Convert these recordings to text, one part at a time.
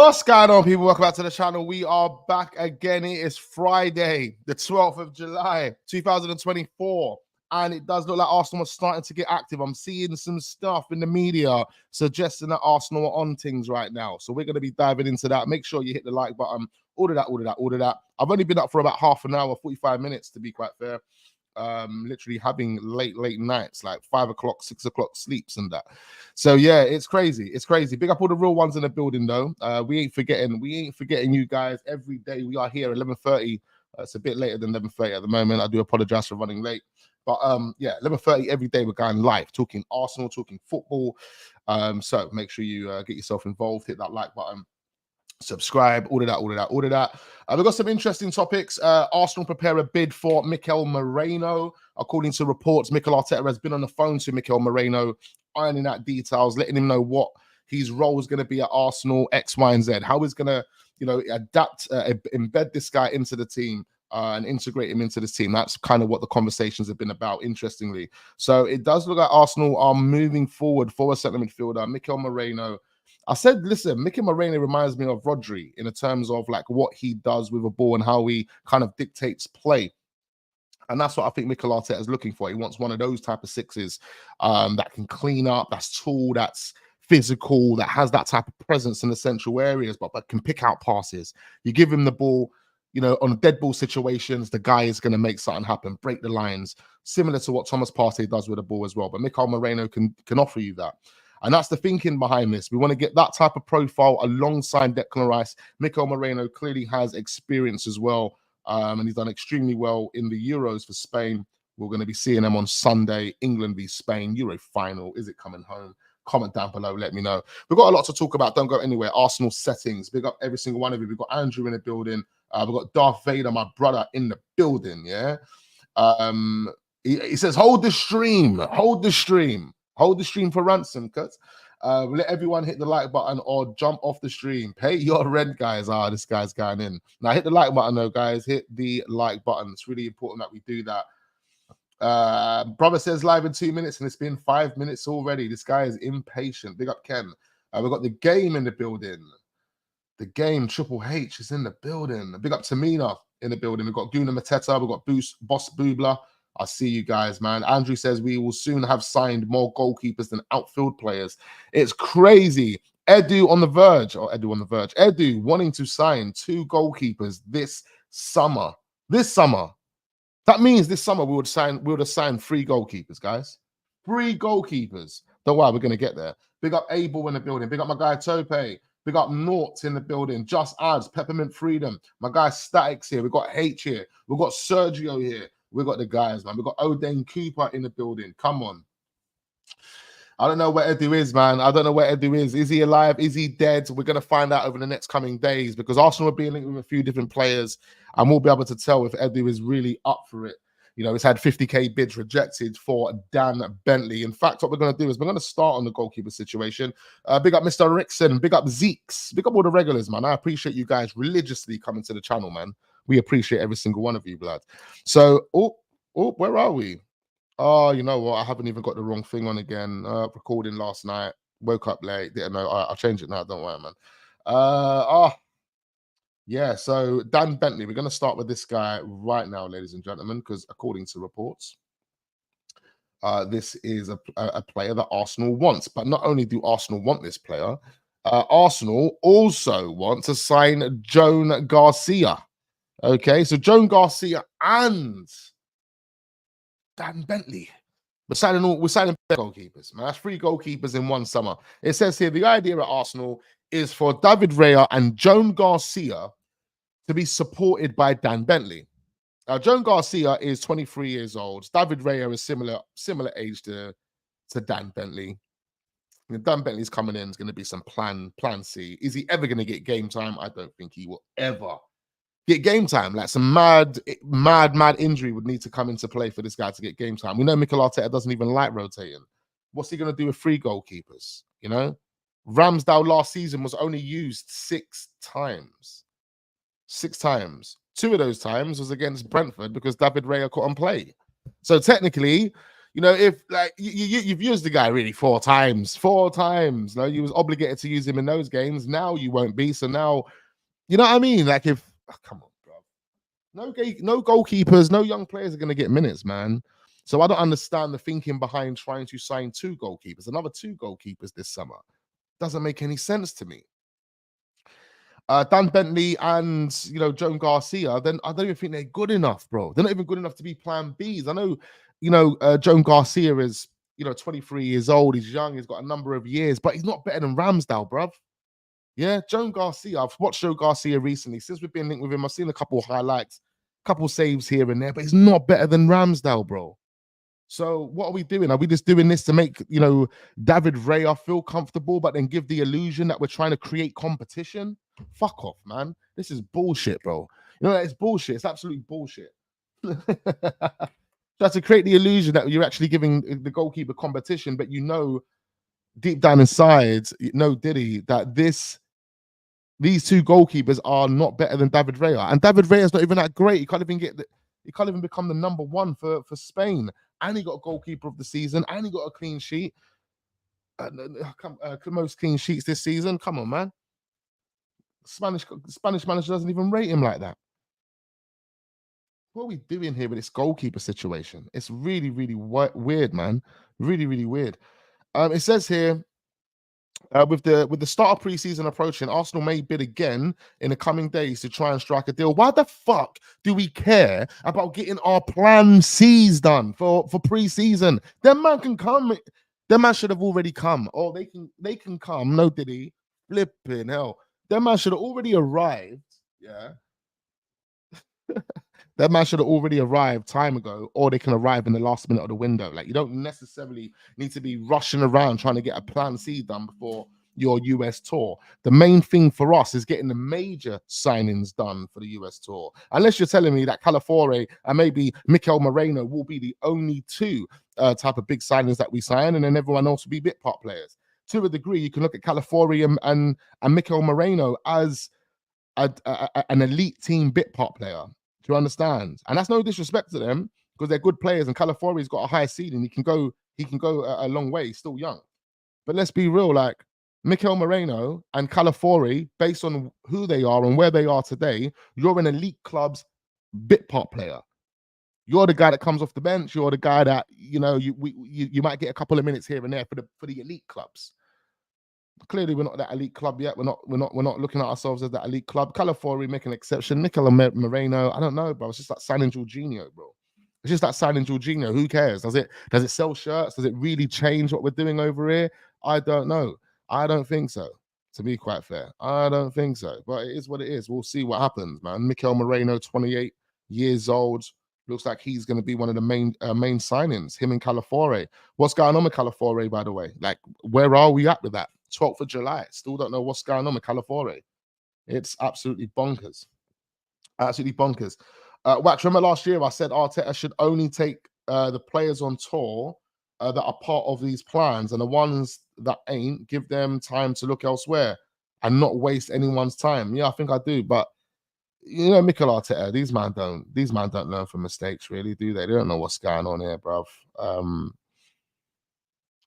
What's going on, people? Welcome back to the channel. We are back again. It is Friday, the 12th of July, 2024. And it does look like Arsenal are starting to get active. I'm seeing some stuff in the media suggesting that Arsenal are on things right now. So we're going to be diving into that. Make sure you hit the like button. All of that. I've only been up for about half an hour, 45 minutes to be quite fair. Literally having late nights, like 5 o'clock, 6 o'clock sleeps and that. So yeah, it's crazy. Big up all the real ones in the building though. We ain't forgetting you guys. Every day we are here 11:30. It's a bit later than 11:30 at the moment. I do apologize for running late. But yeah, 11:30 every day we're going live, talking Arsenal, talking football. So make sure you get yourself involved, hit that like button, subscribe, all of that. We've got some interesting topics. Arsenal prepare a bid for Mikel Moreno. According to reports, Mikel Arteta has been on the phone to Mikel Moreno, ironing out details, letting him know what his role is going to be at Arsenal, X, Y, and Z. How he's going to, adapt, embed this guy into the team. And integrate him into the team. That's kind of what the conversations have been about, interestingly. So it does look like Arsenal are moving forward for a centre midfielder, Mikel Moreno. I said, listen, Mikel Moreno reminds me of Rodri in terms of like what he does with a ball and how he kind of dictates play. And that's what I think Mikel Arteta is looking for. He wants one of those type of sixes that can clean up, that's tall, that's physical, that has that type of presence in the central areas, but can pick out passes. You give him the ball, on dead ball situations, the guy is going to make something happen, break the lines, similar to what Thomas Partey does with the ball as well. But Mikel Moreno can offer you that. And that's the thinking behind this. We want to get that type of profile alongside Declan Rice. Mikel Moreno clearly has experience as well. And he's done extremely well in the Euros for Spain. We're going to be seeing them on Sunday. England v Spain, Euro final. Is it coming home? Comment down below, let me know. We've got a lot to talk about. Don't go anywhere. Arsenal settings. Big up every single one of you. We've got Andrew in the building. We've got Darth Vader, my brother, in the building, yeah? He says, hold the stream for ransom, cuz. Let everyone hit the like button or jump off the stream. Pay your rent, guys. This guy's going in. Now, hit the like button, though, guys. Hit the like button. It's really important that we do that. Brother says live in 2 minutes, and it's been 5 minutes already. This guy is impatient. Big up, Ken. We've got the game in the building. The game, Triple H, is in the building. Big up Tamina in the building. We've got Guna Mateta. We've got Boss Boobler. I see you guys, man. Andrew says we will soon have signed more goalkeepers than outfield players. It's crazy. Edu on the verge. Edu wanting to sign 2 goalkeepers this summer. That means this summer we would have signed 3 goalkeepers, guys. 3 goalkeepers. Don't worry, we're going to get there. Big up Abel in the building. Big up my guy Tope. Big up Noughts in the building. Just Ads, Peppermint Freedom. My guy Statics here. We've got H here. We've got Sergio here. We've got the guys, man. We've got Odane Cooper in the building. Come on. I don't know where Edu is, man. I don't know where Edu is. Is he alive? Is he dead? We're going to find out over the next coming days because Arsenal are being linked with a few different players and we'll be able to tell if Edu is really up for it. He's had 50k bids rejected for Dan Bentley. In fact, what we're going to do is we're going to start on the goalkeeper situation. Big up Mr. Rickson. Big up Zeeks. Big up all the regulars, man. I appreciate you guys religiously coming to the channel, man. We appreciate every single one of you, blood. So, where are we? Oh, you know what? I haven't even got the wrong thing on again. Recording last night. Woke up late. Didn't know. I'll change it now. Don't worry, man. Yeah, so Dan Bentley, we're going to start with this guy right now, ladies and gentlemen, because according to reports, this is a player that Arsenal wants. But not only do Arsenal want this player, Arsenal also want to sign Joan Garcia. Okay, so Joan Garcia and Dan Bentley. We're signing goalkeepers, man. That's 3 goalkeepers in one summer. It says here, the idea at Arsenal is for David Raya and Joan Garcia to be supported by Dan Bentley. Now, Joan Garcia is 23 years old. David Raya is similar age to Dan Bentley. Dan Bentley's coming in. It's going to be some plan C. Is he ever going to get game time? I don't think he will ever get game time. Like some mad injury would need to come into play for this guy to get game time. We know Mikel Arteta doesn't even like rotating. What's he going to do with 3 goalkeepers? Ramsdale last season was only used 6 times. 6 times. 2 of those times was against Brentford because David Raya couldn't play. So technically, You know, if like you've used the guy really four times. No, you was obligated to use him in those games. Now you won't be. So now, you know what I mean? Like if come on, bro. No goalkeepers, no young players are going to get minutes, man. So I don't understand the thinking behind trying to sign two goalkeepers, another two goalkeepers this summer. Doesn't make any sense to me. Dan Bentley and Joan Garcia, then I don't even think they're good enough, bro. They're not even good enough to be plan Bs. I know, Joan Garcia is 23 years old, he's young, he's got a number of years, but he's not better than Ramsdale, bruv. Yeah, Joan Garcia. I've watched Joe Garcia recently. Since we've been linked with him, I've seen a couple of highlights, couple saves here and there, but he's not better than Ramsdale, bro. So what are we doing? Are we just doing this to make David Raya feel comfortable, but then give the illusion that we're trying to create competition? Fuck off, man. This is bullshit, bro. It's bullshit. It's absolute bullshit. Try to create the illusion that you're actually giving the goalkeeper competition, but deep down inside, Diddy, that these two goalkeepers are not better than David Raya, and David Raya is not even that great. He can't even become the number one for Spain, and he got goalkeeper of the season, and he got a clean sheet, most clean sheets this season. Come on, man. Spanish manager doesn't even rate him like that. What are we doing here with this goalkeeper situation? It's really, really weird, man. Really, really weird. It says here, with the start of preseason approaching, Arsenal may bid again in the coming days to try and strike a deal. Why the fuck do we care about getting our plan C's done for preseason? Them man can come. Them man should have already come. Or they can come. No, did he? Flipping hell. Them man should have already arrived. Yeah. That man should have already arrived time ago, or they can arrive in the last minute of the window. Like, you don't necessarily need to be rushing around trying to get a plan C done before your US tour. The main thing for us is getting the major signings done for the US tour. Unless you're telling me that Calafiore and maybe Mikel Moreno will be the only two type of big signings that we sign, and then everyone else will be bit part players. To a degree, you can look at Calafiore and Mikel Moreno as an elite team bit part player. Do you understand? And that's no disrespect to them, because they're good players, and Calafori's got a high ceiling. He can go a long way. He's still young. But let's be real, like Mikel Moreno and Calafori, based on who they are and where they are today, you're an elite club's bit part player. You're the guy that comes off the bench. You're the guy that you might get a couple of minutes here and there for the elite clubs. Clearly, we're not that elite club yet. We're not looking at ourselves as that elite club. Calafiori make an exception. Mikel Moreno, I don't know, bro. It's just like signing Jorginho, bro. It's just like signing Jorginho. Who cares? Does it sell shirts? Does it really change what we're doing over here? I don't know. I don't think so. To be quite fair, I don't think so. But it is what it is. We'll see what happens, man. Mikel Moreno, 28 years old. Looks like he's going to be one of the main signings. Him and Calafiori. What's going on with Calafiori, by the way? Like, where are we at with that? 12th of July. Still don't know what's going on with Calafiori. It's absolutely bonkers. Absolutely bonkers. Wax, remember last year I said Arteta should only take the players on tour that are part of these plans, and the ones that ain't, give them time to look elsewhere and not waste anyone's time. Yeah, I think I do. But Mikel Arteta, these man don't learn from mistakes, really, do they? They don't know what's going on here, bruv.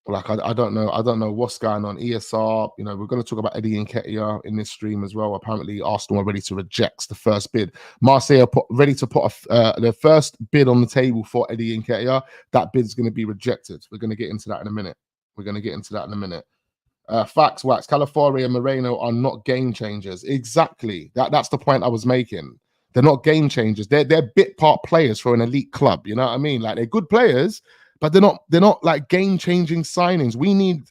Like, I don't know what's going on. ESR, we're going to talk about Eddie Nketiah in this stream as well. Apparently, Arsenal are ready to reject the first bid. Marseille are ready to put their first bid on the table for Eddie Nketiah. That bid's going to be rejected. We're going to get into that in a minute. Facts, Wax. Calafiori and Moreno are not game changers. Exactly. That's the point I was making. They're not game changers. They're bit part players for an elite club. You know what I mean? Like, they're good players, but they're not like game changing signings. We need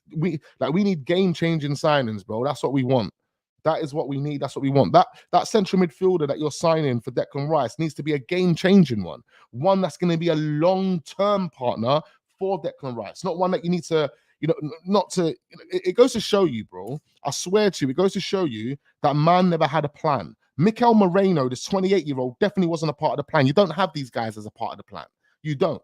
game changing signings, bro. That's what we want. That is what we need. That's what we want. That central midfielder that you're signing for Declan Rice needs to be a game changing one that's going to be a long term partner for Declan Rice, not one that you need to. It goes to show you, bro. I swear to you, it goes to show you that man never had a plan. Mikel Moreno, this 28-year-old, definitely wasn't a part of the plan. You don't have these guys as a part of the plan. You don't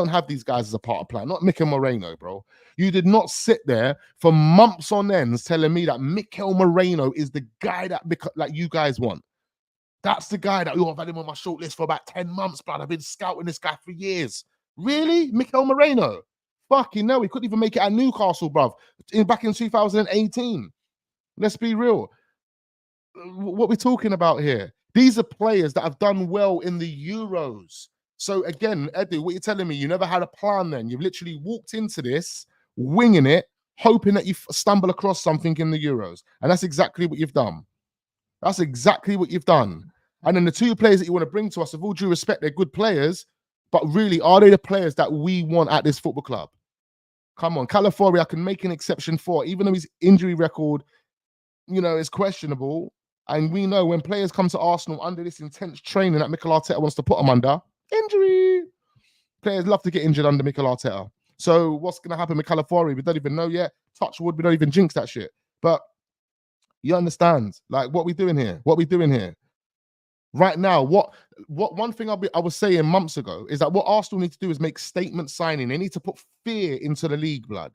have these guys as a part of the plan. Not Mikel Moreno, bro. You did not sit there for months on ends telling me that Mikel Moreno is the guy that you guys want. That's the guy that I've had him on my shortlist for about 10 months, but I've been scouting this guy for years. Really? Mikel Moreno? Fucking no, he couldn't even make it at Newcastle, bruv. Back in 2018. Let's be real. What we're talking about here? These are players that have done well in the Euros. So again, Eddie, what you're telling me, you never had a plan then. You've literally walked into this, winging it, hoping that you stumble across something in the Euros. And that's exactly what you've done. That's exactly what you've done. And then the two players that you want to bring to us, with all due respect, they're good players, but really, are they the players that we want at this football club? Come on, Calafiori, I can make an exception for, even though his injury record, is questionable. And we know when players come to Arsenal under this intense training that Mikel Arteta wants to put them under, injury. Players love to get injured under Mikel Arteta. So what's going to happen with Calafiori? We don't even know yet. Touch wood, we don't even jinx that shit. But you understand, like, what we doing here? What we doing here? Right now, what one thing I was saying months ago is that what Arsenal need to do is make statement signing. They need to put fear into the league, blood.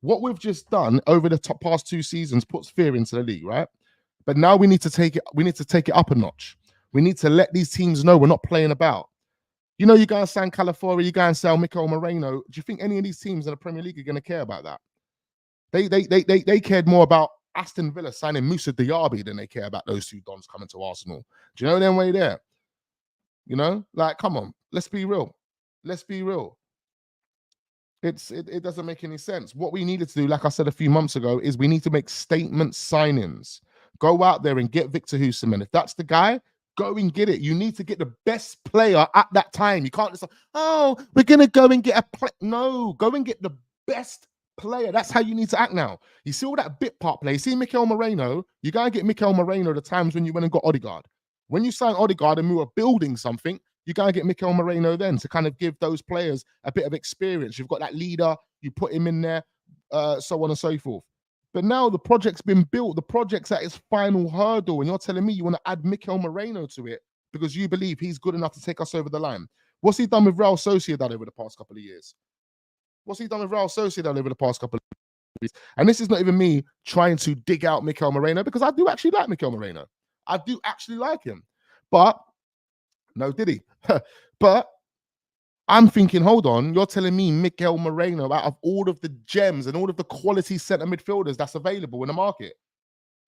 What we've just done over the past 2 seasons puts fear into the league, right? But now we need to take it. We need to take it up a notch. We need to let these teams know we're not playing about. You go and sign Calafiori, you go and sell Mikel Moreno. Do you think any of these teams in the Premier League are going to care about that? They cared more about Aston Villa signing Moussa Diaby than they care about those 2 dons coming to Arsenal. Do you know them way there? Like, come on, let's be real. Let's be real. It doesn't make any sense. What we needed to do, like I said a few months ago, is we need to make statement signings. Go out there and get Victor Osimhen. If that's the guy, go and get it. You need to get the best player at that time. You can't just, we're going to go and get a No, go and get the best player. That's how you need to act now. You see all that bit part play. You see Mikel Moreno, you got to get Mikel Moreno the times when you went and got Odegaard. When you sign Odegaard and we were building something, you got to get Mikel Moreno then to kind of give those players a bit of experience. You've got that leader, you put him in there, so on and so forth. But now the project's been built. The project's at its final hurdle, and you're telling me you want to add Mikel Moreno to it because you believe he's good enough to take us over the line. What's he done with Real Sociedad over the past couple of years? What's he done with Real Sociedad over the past couple of years? And this is not even me trying to dig out Mikel Moreno, because I do actually like Mikel Moreno. I do actually like him. But, no, did he? But I'm thinking, hold on, you're telling me Mikel Moreno, out of all of the gems and all of the quality centre midfielders that's available in the market,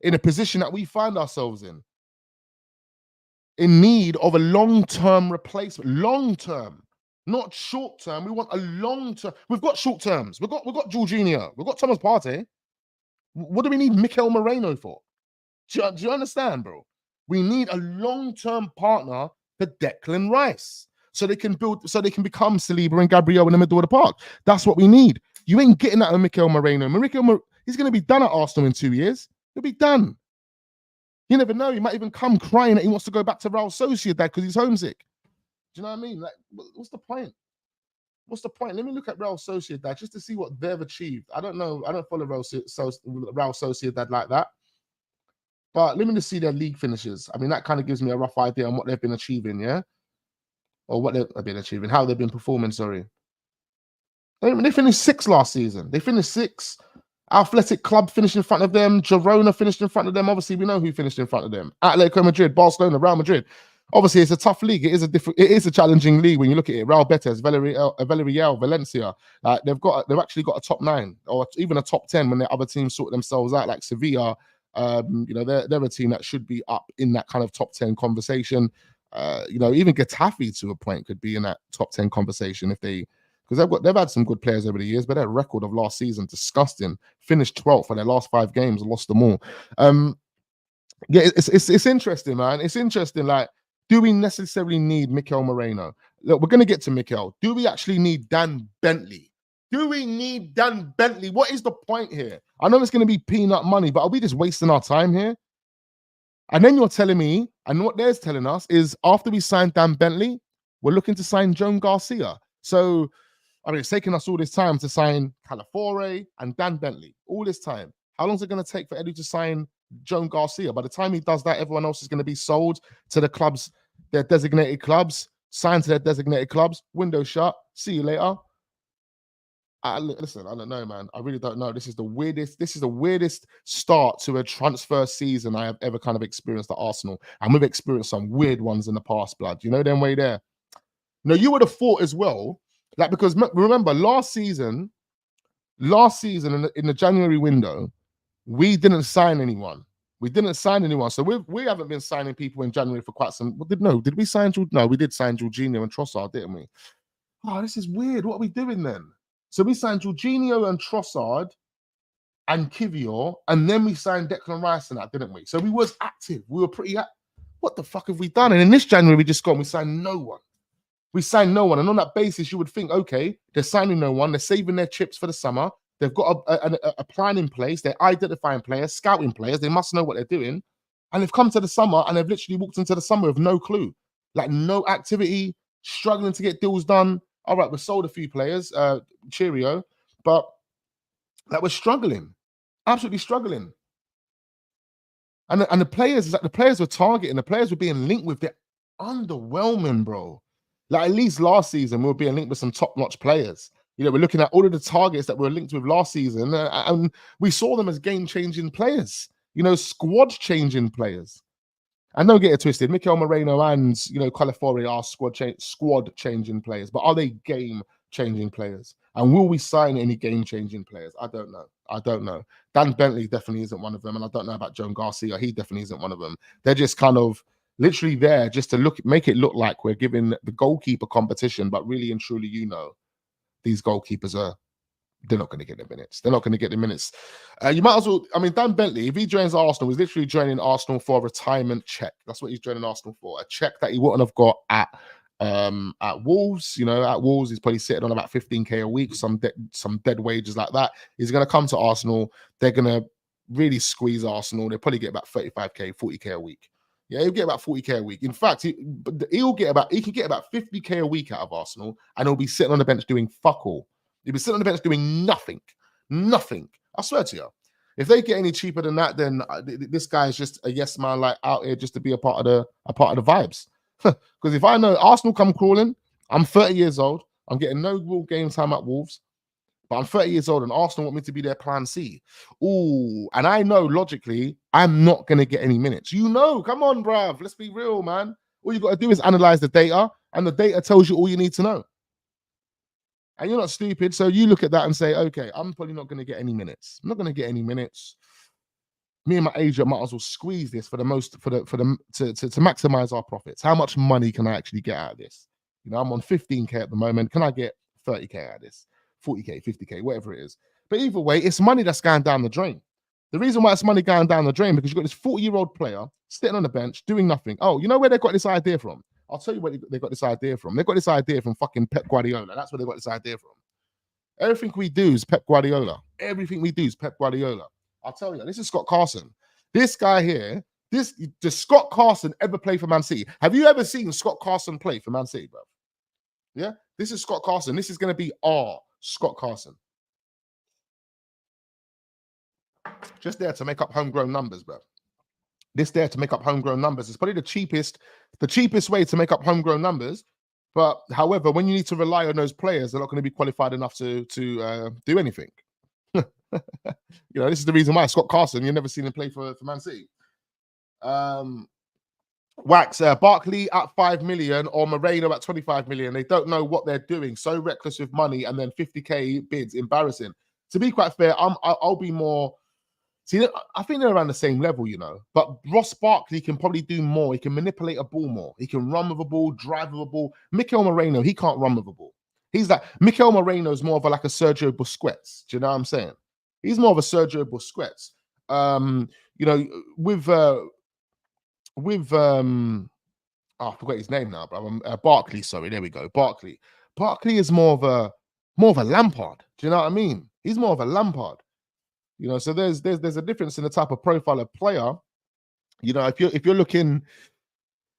in a position that we find ourselves in need of a long-term replacement. Long-term, not short-term. We want a long-term. We've got short terms. We've got Jorginho. We've got Thomas Partey. What do we need Mikel Moreno for? Do you understand, bro? We need a long-term partner for Declan Rice, so they can become Saliba and Gabriel in the middle of the park. That's what we need. You ain't getting that with Mikel Moreno. He's going to be done at Arsenal in 2 years. He'll be done. You never know. He might even come crying that he wants to go back to Real Sociedad because he's homesick. Do you know what I mean? Like, what's the point? What's the point? Let me look at Real Sociedad just to see what they've achieved. I don't know. I don't follow Real Sociedad like that. But let me just see their league finishes. I mean, that kind of gives me a rough idea on what they've been achieving, yeah? Or what they've been achieving, how they've been performing, sorry. They finished 6th last season. They finished 6th. Athletic Club finished in front of them. Girona finished in front of them. Obviously, we know who finished in front of them. Atletico Madrid, Barcelona, Real Madrid. Obviously, it's a tough league. It is a challenging league when you look at it. Real Betis, Villarreal, Valencia. They've actually got a top 9 or even a top 10 when the other teams sort themselves out, like Sevilla. They're a team that should be up in that kind of top 10 conversation. Even Getafe to a point could be in that top 10 conversation because they've had some good players over the years, but their record of last season, disgusting. Finished 12th for their last 5 games, lost them all. It's interesting, man. It's interesting. Like, do we necessarily need Mikel Moreno? Look, we're going to get to Mikel. Do we actually need Dan Bentley? Do we need Dan Bentley? What is the point here? I know it's going to be peanut money, but are we just wasting our time here? And then you're telling me, and what they're telling us is after we sign Dan Bentley, we're looking to sign Joan Garcia. So, I mean, it's taken us all this time to sign Calafiori and Dan Bentley. All this time. How long is it going to take for Eddie to sign Joan Garcia? By the time he does that, everyone else is going to be sold to the clubs, their designated clubs, signed to their designated clubs, window shut, see you later. Listen, I don't know, man. I really don't know. This is the weirdest start to a transfer season I have ever kind of experienced at Arsenal. And we've experienced some weird ones in the past, blood. You know them way there. You would have thought as well Like, because remember last season in the January window, we didn't sign anyone. So we haven't been signing people in January for quite some. Did we sign? No, we did sign Jorginho and Trossard, didn't we? Oh, this is weird. What are we doing then? So we signed Jorginho and Trossard and Kivior, and then we signed Declan Rice and that, didn't we? So we was active. We were pretty active. What the fuck have we done? And in this January, we just gone. We signed no one. And on that basis, you would think, okay, they're signing no one. They're saving their chips for the summer. They've got a plan in place. They're identifying players, scouting players. They must know what they're doing. And they've come to the summer and they've literally walked into the summer with no clue. Like, no activity, struggling to get deals done. All right, we sold a few players, cheerio. But like, we're struggling, absolutely struggling. And the players, like, the players were targeting, the players were being linked with. They're underwhelming, bro. Like, at least last season, we were being linked with some top-notch players. You know, we're looking at all of the targets that we were linked with last season, and we saw them as game-changing players, you know, squad-changing players. And don't get it twisted, Mikel, Moreno, and, you know, Calafori are squad-changing players, but are they game-changing players? And will we sign any game-changing players? I don't know. Dan Bentley definitely isn't one of them, and I don't know about Joan Garcia. He definitely isn't one of them. They're just kind of literally there just to make it look like we're giving the goalkeeper competition, but really and truly, you know, these goalkeepers they're not going to get the minutes. You might as well, I mean, Dan Bentley, if he joins Arsenal, he's literally joining Arsenal for a retirement check. That's what he's joining Arsenal for, a check that he wouldn't have got at Wolves. You know, at Wolves, he's probably sitting on about 15k a week, some dead wages like that. He's going to come to Arsenal. They're going to really squeeze Arsenal. They'll probably get about 35k, 40k a week. Yeah, he'll get about 40k a week. In fact, he can get about 50k a week out of Arsenal, and he'll be sitting on the bench doing fuck all. He'll be sitting on the bench doing nothing. I swear to you. If they get any cheaper than that, then this guy is just a yes man, like out here just to be a part of the vibes. Because if I know Arsenal come crawling, I'm 30 years old. I'm getting no real game time at Wolves. But I'm 30 years old and Arsenal want me to be their plan C. Ooh, and I know logically I'm not going to get any minutes. You know, come on, bruv. Let's be real, man. All you got to do is analyze the data, and the data tells you all you need to know. And you're not stupid, so you look at that and say, okay, I'm probably not going to get any minutes. I'm not going to get any minutes. Me and my agent might as well squeeze this to maximize our profits. How much money can I actually get out of this? You know, I'm on 15k at the moment. Can I get 30k out of this? 40k, 50k, whatever it is. But either way, it's money that's going down the drain. The reason why it's money going down the drain, because you've got this 40-year-old player sitting on the bench doing nothing. Oh, you know where they got this idea from? I'll tell you where they got this idea from. They got this idea from fucking Pep Guardiola. That's where they got this idea from. Everything we do is Pep Guardiola. I'll tell you, this is Scott Carson. This guy here, does Scott Carson ever play for Man City? Have you ever seen Scott Carson play for Man City, bro? Yeah? This is Scott Carson. This is going to be our Scott Carson. Just there to make up homegrown numbers, bro. It's probably the cheapest way to make up homegrown numbers. But however, when you need to rely on those players, they're not going to be qualified enough to do anything. You know, this is the reason why Scott Carson, you've never seen him play for Man City. Wax, Barkley at 5 million or Moreno at 25 million. They don't know what they're doing. So reckless with money, and then 50k bids, embarrassing. To be quite fair, I'll be more. See, I think they're around the same level, you know. But Ross Barkley can probably do more. He can manipulate a ball more. He can run with a ball, drive with a ball. Mikel Moreno, he can't run with a ball. He's like, Mikel Moreno is more of like a Sergio Busquets. Do you know what I'm saying? He's more of a Sergio Busquets. You know, with I forgot his name now, but Barkley. Sorry, there we go. Barkley is more of a Lampard. Do you know what I mean? He's more of a Lampard. You know, so there's a difference in the type of profile of player. You know, if you're looking,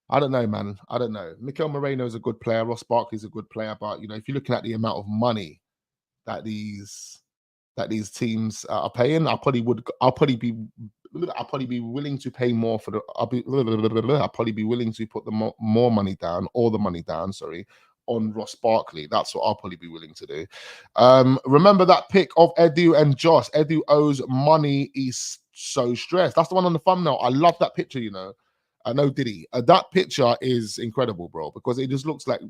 I don't know, man. I don't know. Mikel Moreno is a good player. Ross Barkley is a good player, but you know, if you're looking at the amount of money that these teams are paying, I'll probably be willing to pay more for the. I'll probably be willing to put the more money down, all the money down. Sorry. On Ross Barkley. That's what I'll probably be willing to do. Remember that pic of Edu and Josh. Edu owes money. He's so stressed. That's the one on the thumbnail. I love that picture, you know. I know, did he? That picture is incredible, bro, because it just looks like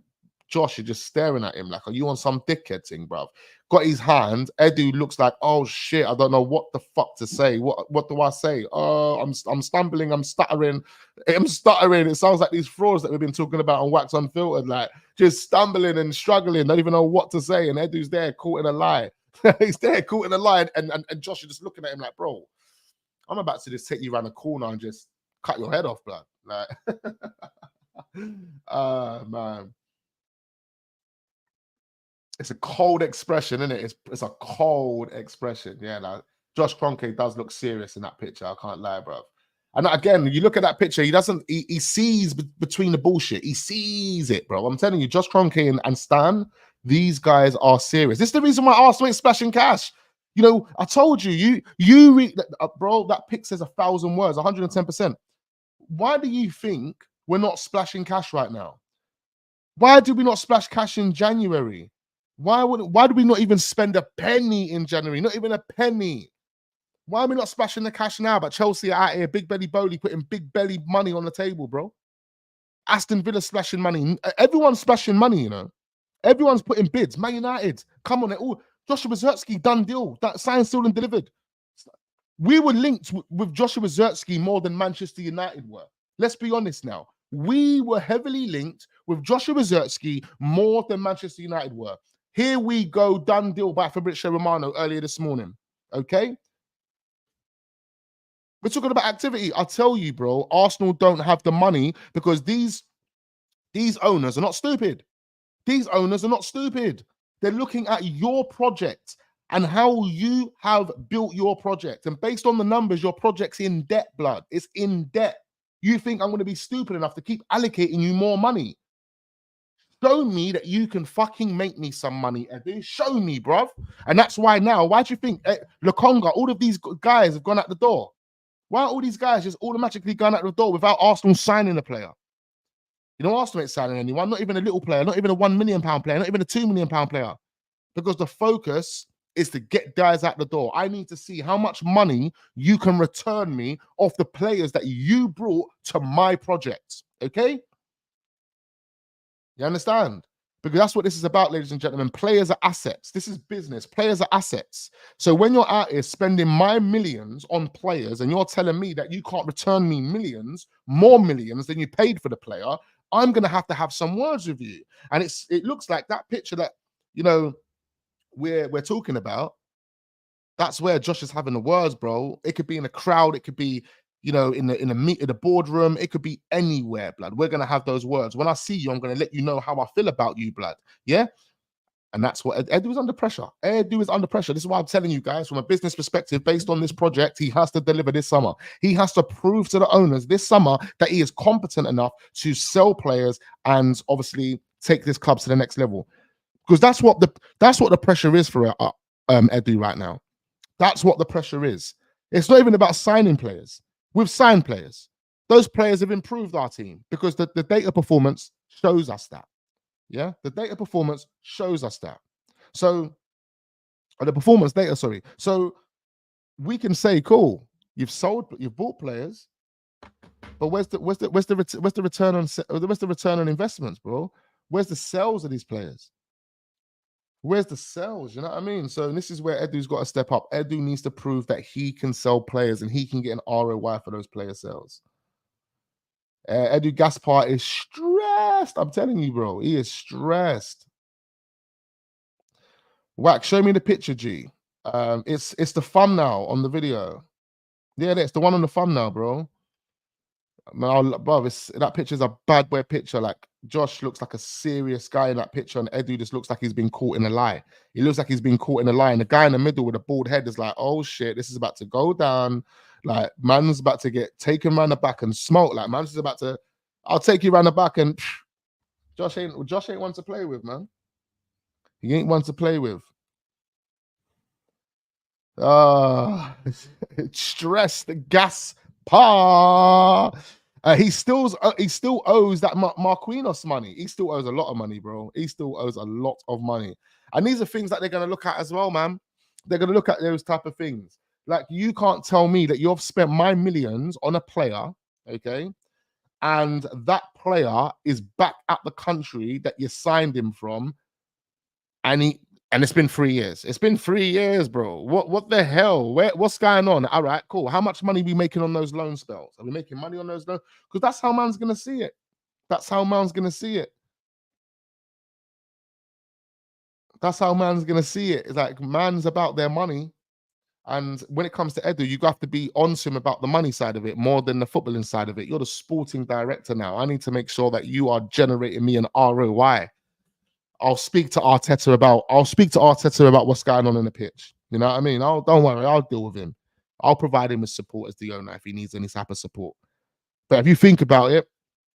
Josh is just staring at him like, are you on some dickhead thing, bruv? Got his hand. Edu looks like, oh shit, I don't know what the fuck to say. What do I say? Oh, I'm stumbling, I'm stuttering. It sounds like these frauds that we've been talking about on Wax Unfiltered, like just stumbling and struggling, don't even know what to say. And Edu's there caught in a lie. He's there caught in a lie, and Josh is just looking at him like, bro, I'm about to just take you around the corner and just cut your head off, blood. Like, man. It's a cold expression, isn't it? It's a cold expression. Yeah, like Josh Kroenke does look serious in that picture. I can't lie, bro. And again, you look at that picture, he sees between the bullshit. He sees it, bro. I'm telling you, Josh Kroenke and Stan, these guys are serious. This is the reason why Arsenal ain't splashing cash. You know, I told you, bro, that pic says 1,000 words, 110%. Why do you think we're not splashing cash right now? Why do we not splash cash in January? Why do we not even spend a penny in January? Not even a penny. Why are we not splashing the cash now? But Chelsea are out here, big belly bowly, putting big belly money on the table, bro. Aston Villa splashing money. Everyone's splashing money, you know. Everyone's putting bids. Man United, come on, all Joshua Zertsky, done deal. That signed, sealed, and delivered. We were linked with Joshua Zertsky more than Manchester United were. Let's be honest now. We were heavily linked with Joshua Zertsky more than Manchester United were. Here we go, done deal by Fabrizio Romano earlier this morning. Okay? We're talking about activity. I'll tell you, bro, Arsenal don't have the money because these owners are not stupid. These owners are not stupid. They're looking at your project and how you have built your project. And based on the numbers, your project's in debt, blood. It's in debt. You think I'm going to be stupid enough to keep allocating you more money? Show me that you can fucking make me some money, Eddie. Show me, bruv. And that's why now, why do you think Lokonga, all of these guys have gone out the door? Why are all these guys just automatically gone out the door without Arsenal signing a player? You know, Arsenal ain't signing anyone, not even a little player, not even a £1 million player, not even a £2 million player. Because the focus is to get guys out the door. I need to see how much money you can return me off the players that you brought to my project. Okay? You understand? Because that's what this is about, ladies and gentlemen. Players are assets. This is business. Players are assets. So when you're out here spending my millions on players and you're telling me that you can't return me millions, more millions than you paid for the player, I'm going to have some words with you. And it looks like that picture that, you know, we're talking about, that's where Josh is having the words, bro. It could be in a crowd. It could be, you know, in the boardroom. It could be anywhere, blood. We're going to have those words. When I see you, I'm going to let you know how I feel about you, blood. Yeah? And that's what Edu is under pressure. Edu is under pressure. This is why I'm telling you guys, from a business perspective, based on this project, he has to deliver this summer. He has to prove to the owners this summer that he is competent enough to sell players and obviously take this club to the next level. Because that's what the pressure is for Edu right now. That's what the pressure is. It's not even about signing players. We've signed players. Those players have improved our team because the data performance shows us that. Yeah, the data performance shows us that. So, the performance data, sorry. So we can say, cool, you've bought players, but where's the return on investments, bro? Where's the sales of these players? Where's the sales? You know what I mean? So this is where Edu's got to step up. Edu needs to prove that he can sell players and he can get an ROI for those player sales. Edu Gaspar is stressed. I'm telling you, bro. He is stressed. Wax, show me the picture, G. It's the thumbnail on the video. Yeah, it's the one on the thumbnail, bro. Bro, that picture's a bad boy picture. Like, Josh looks like a serious guy in that picture, and Edu just looks like he's been caught in a lie. He looks like he's been caught in a lie. And the guy in the middle with a bald head is like, oh shit, this is about to go down. Like, man's about to get taken around the back and smoked. Like, man's just about to, I'll take you around the back, and Josh ain't one to play with, man. He ain't one to play with. Stressed gas pa. He still owes that Marquinhos money. He still owes a lot of money, bro. He still owes a lot of money. And these are things that they're going to look at as well, man. They're going to look at those type of things. Like, you can't tell me that you've spent my millions on a player, okay, and that player is back at the country that you signed him from, and it's been 3 years. It's been 3 years, bro. What the hell? What's going on? All right, cool. How much money are we making on those loan spells? Are we making money on those loans? Because that's how man's gonna see it. That's how man's gonna see it. That's how man's gonna see it. It's like man's about their money. And when it comes to Edu, you have to be on to him about the money side of it more than the footballing side of it. You're the sporting director now. I need to make sure that you are generating me an ROI. I'll speak to Arteta about what's going on in the pitch. You know what I mean? Don't worry, I'll deal with him. I'll provide him with support as the owner if he needs any type of support. But if you think about it,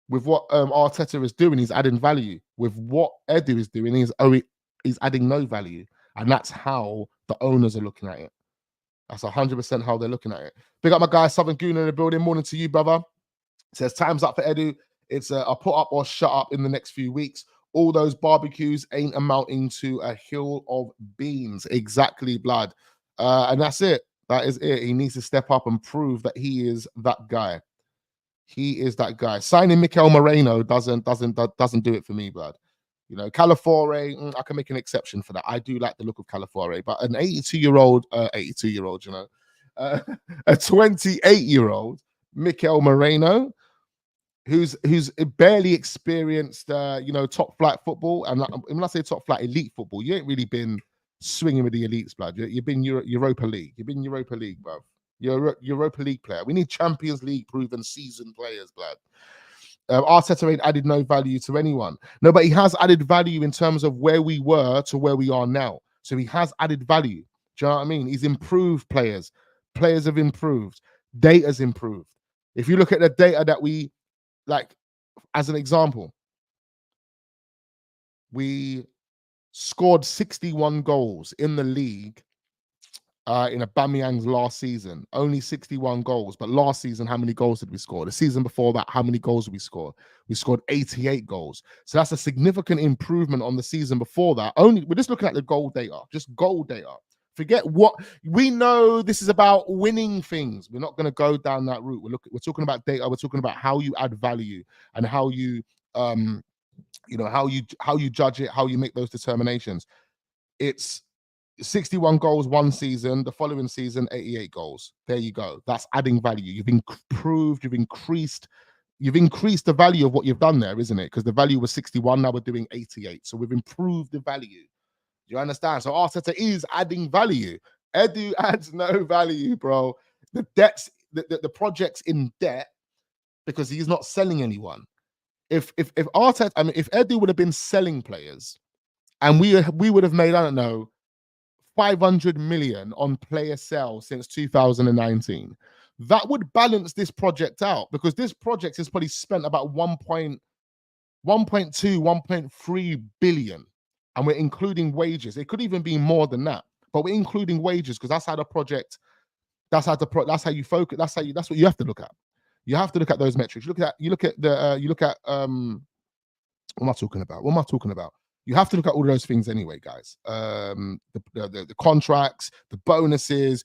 with what Arteta is doing, he's adding value. With what Edu is doing, he's adding no value. And that's how the owners are looking at it. That's 100% how they're looking at it. Big up my guy, Southern Goon in the building. Morning to you, brother. Says, time's up for Edu. It's a put up or shut up in the next few weeks. All those barbecues ain't amounting to a hill of beans. Exactly, blood. And that's it. That is it. He needs to step up and prove that he is that guy. He is that guy. Signing Mikel Moreno doesn't do it for me, blood. You know, Calafore, I can make an exception for that. I do like the look of Calafore, but an 82-year-old, you know, a 28-year-old Mikel Moreno, who's barely experienced, you know, top flight football. And when I say top flight, elite football, you ain't really been swinging with the elites, blood. You've been Europa League. You've been Europa League, bro. You're a Europa League player. We need Champions League proven seasoned players, blood. Arteta ain't added no value to anyone. No, but he has added value in terms of where we were to where we are now. So he has added value. Do you know what I mean? He's improved players. Players have improved. Data's improved. If you look at the data that we, like, as an example, we scored 61 goals in the league in Aubameyang's last season. Only 61 goals. But last season, how many goals did we score? The season before that, how many goals did we score? We scored 88 goals. So that's a significant improvement on the season before that. We're just looking at the goal data. Just goal data. Forget what we know. This is about winning things. We're not going to go down that route. We're talking about data. We're talking about how you add value and how you you know, how you judge it, how you make those determinations. It's 61 goals one season, the following season 88 goals. There you go. That's adding value. You've improved, you've increased the value of what you've done there, isn't it? Because the value was 61, now we're doing 88. So we've improved the value. Do you understand? So Arteta is adding value. Edu adds no value, bro. The debts, the project's in debt because he's not selling anyone. If Arteta, I mean, if Edu would have been selling players, and we would have made, I don't know, 500 million on player sales since 2019, that would balance this project out, because this project has probably spent about 1.2, 1.3 billion, and we're including wages. It could even be more than that, but we're including wages because that's how the project, that's how you focus, that's what you have to look at. You have to look at those metrics. What am I talking about? What am I talking about? You have to look at all of those things anyway, guys. The contracts, the bonuses,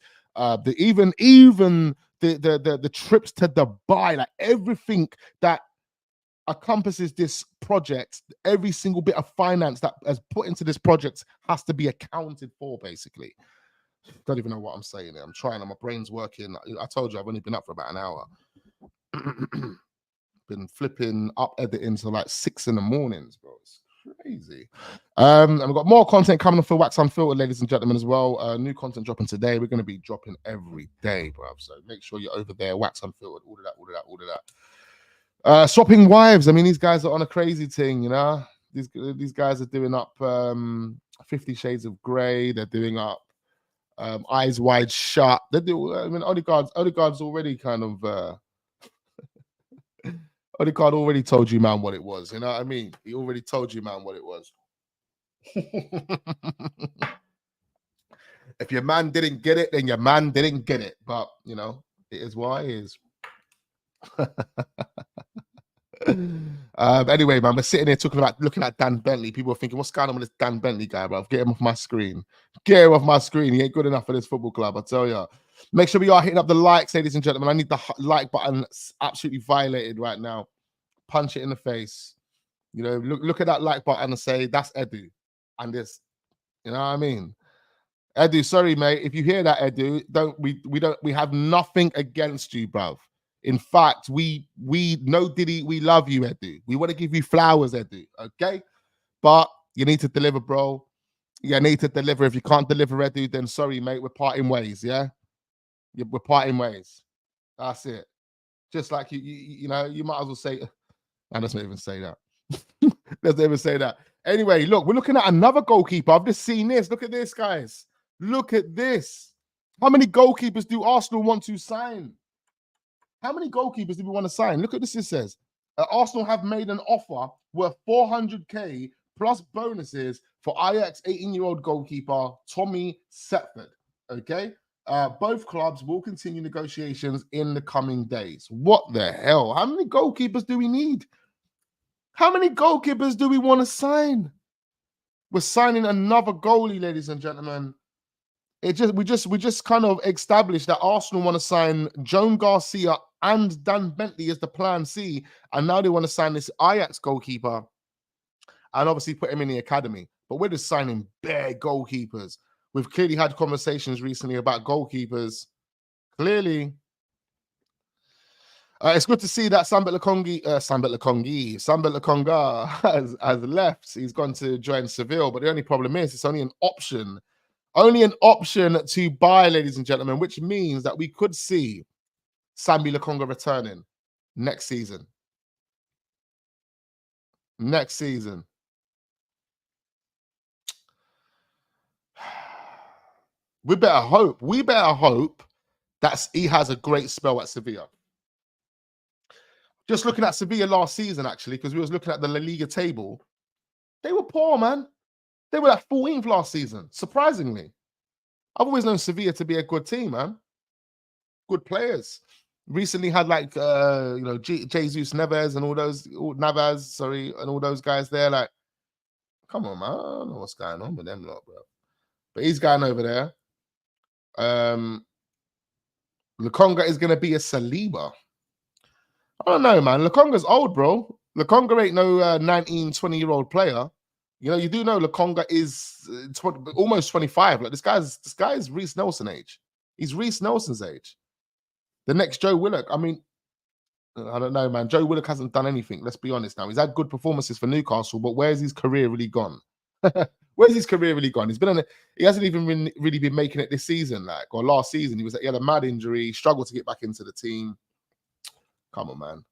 even the trips to Dubai, like everything that encompasses this project, every single bit of finance that has put into this project has to be accounted for, basically. Don't even know what I'm saying there. I'm trying, my brain's working. I told you I've only been up for about an hour. Been flipping up editing till like 6 in the mornings, bro. It's crazy. And we've got more content coming for Wax Unfiltered, ladies and gentlemen, as well. New content dropping today. We're going to be dropping every day, bro. So make sure you're over there. Wax Unfiltered, all of that. Swapping wives. I mean, these guys are on a crazy thing, you know. These guys are doing up 50 Shades of Grey. They're doing up Eyes Wide Shut. They do. I mean, Odegaard's already kind of. Odegaard already told you, man, what it was. You know what I mean? He already told you, man, what it was. If your man didn't get it, then your man didn't get it. But, you know, it is what it is. Anyway, man, we're sitting here looking at Dan Bentley. People are thinking, what's going on with this Dan Bentley guy, bro? Get him off my screen. Get him off my screen. He ain't good enough for this football club, I tell you. Make sure we are hitting up the likes, ladies and gentlemen. I need the like button absolutely violated right now. punch it in the face. You know, look at that like button and say, that's Edu. And this, you know what I mean? Edu, sorry, mate. If you hear that, Edu, we have nothing against you, bruv. In fact, we know Diddy, we love you, Edu. We want to give you flowers, Edu. Okay? But you need to deliver, bro. You need to deliver. If you can't deliver, Edu, then sorry, mate. We're parting ways, yeah? We're parting ways. That's it. Just like you know, you might as well say, and let's not even say that. Let's not even say that. Anyway, look, we're looking at another goalkeeper. I've just seen this. Look at this, guys. Look at this. How many goalkeepers do Arsenal want to sign? How many goalkeepers do we want to sign? Look at this. It says Arsenal have made an offer worth 400k plus bonuses for Ajax 18-year-old goalkeeper Tommy Setford. Okay. Both clubs will continue negotiations in the coming days. What the hell? How many goalkeepers do we need? How many goalkeepers do we want to sign? We're signing another goalie, ladies and gentlemen. We just kind of established that Arsenal want to sign Joan Garcia and Dan Bentley as the plan C, and now they want to sign this Ajax goalkeeper and obviously put him in the academy. But we're just signing bare goalkeepers. We've clearly had conversations recently about goalkeepers. Clearly, it's good to see that Sambi Lokonga has left. He's gone to join Seville, but the only problem is it's only an option. Only an option to buy, ladies and gentlemen, which means that we could see Sambi Lokonga returning next season. Next season. We better hope that he has a great spell at Sevilla. Just looking at Sevilla last season, actually, because we was looking at the La Liga table, they were poor, man. They were at 14th last season, surprisingly. I've always known Sevilla to be a good team, man. Good players. Recently had like you know, Jesus Neves and all those guys there. Like, come on, man. I don't know what's going on with them lot, bro. But he's going over there. Lokonga is gonna be a Saliba. I don't know, man. Lokonga's old, bro. Lokonga ain't no 19, 20-year-old player. You know, you do know Lokonga is almost 25. Like this guy is Reece Nelson age. He's Reece Nelson's age. The next Joe Willock. I mean, I don't know, man. Joe Willock hasn't done anything. Let's be honest now. He's had good performances for Newcastle, but where's his career really gone? Where's his career really gone? He hasn't even really been making it this season, like, or last season. He had a mad injury, struggled to get back into the team. Come on, man.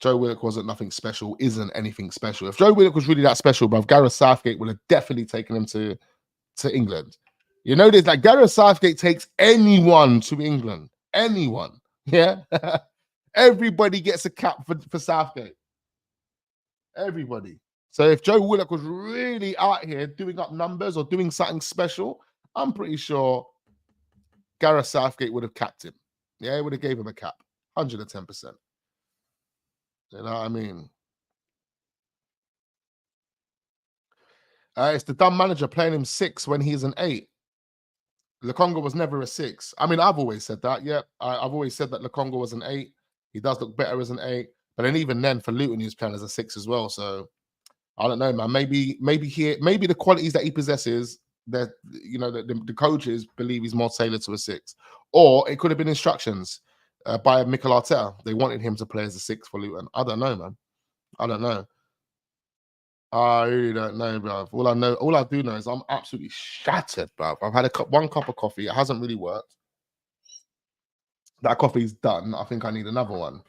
Joe Willock wasn't nothing special, isn't anything special. If Joe Willock was really that special, bruv, Gareth Southgate would have definitely taken him to England. You know, there's like Gareth Southgate takes anyone to England. Anyone. Yeah. Everybody gets a cap for Southgate. Everybody. So if Joe Willock was really out here doing up numbers or doing something special, I'm pretty sure Gareth Southgate would have capped him. Yeah, he would have gave him a cap. 110%. You know what I mean? It's the dumb manager playing him 6 when he's an 8. Lokonga was never a 6. I mean, I've always said that. Yeah, I've always said that Lokonga was an 8. He does look better as an 8. But then even then, for Luton, he was playing as a 6 as well. So I don't know, man. Maybe the qualities that he possesses, that you know, the coaches believe he's more tailored to a 6, or it could have been instructions by Mikel Arteta. They wanted him to play as a 6 for Luton. I don't know, man. I don't know. I really don't know, bruv. All I do know is I'm absolutely shattered, bruv. I've had one cup of coffee. It hasn't really worked. That coffee's done. I think I need another one.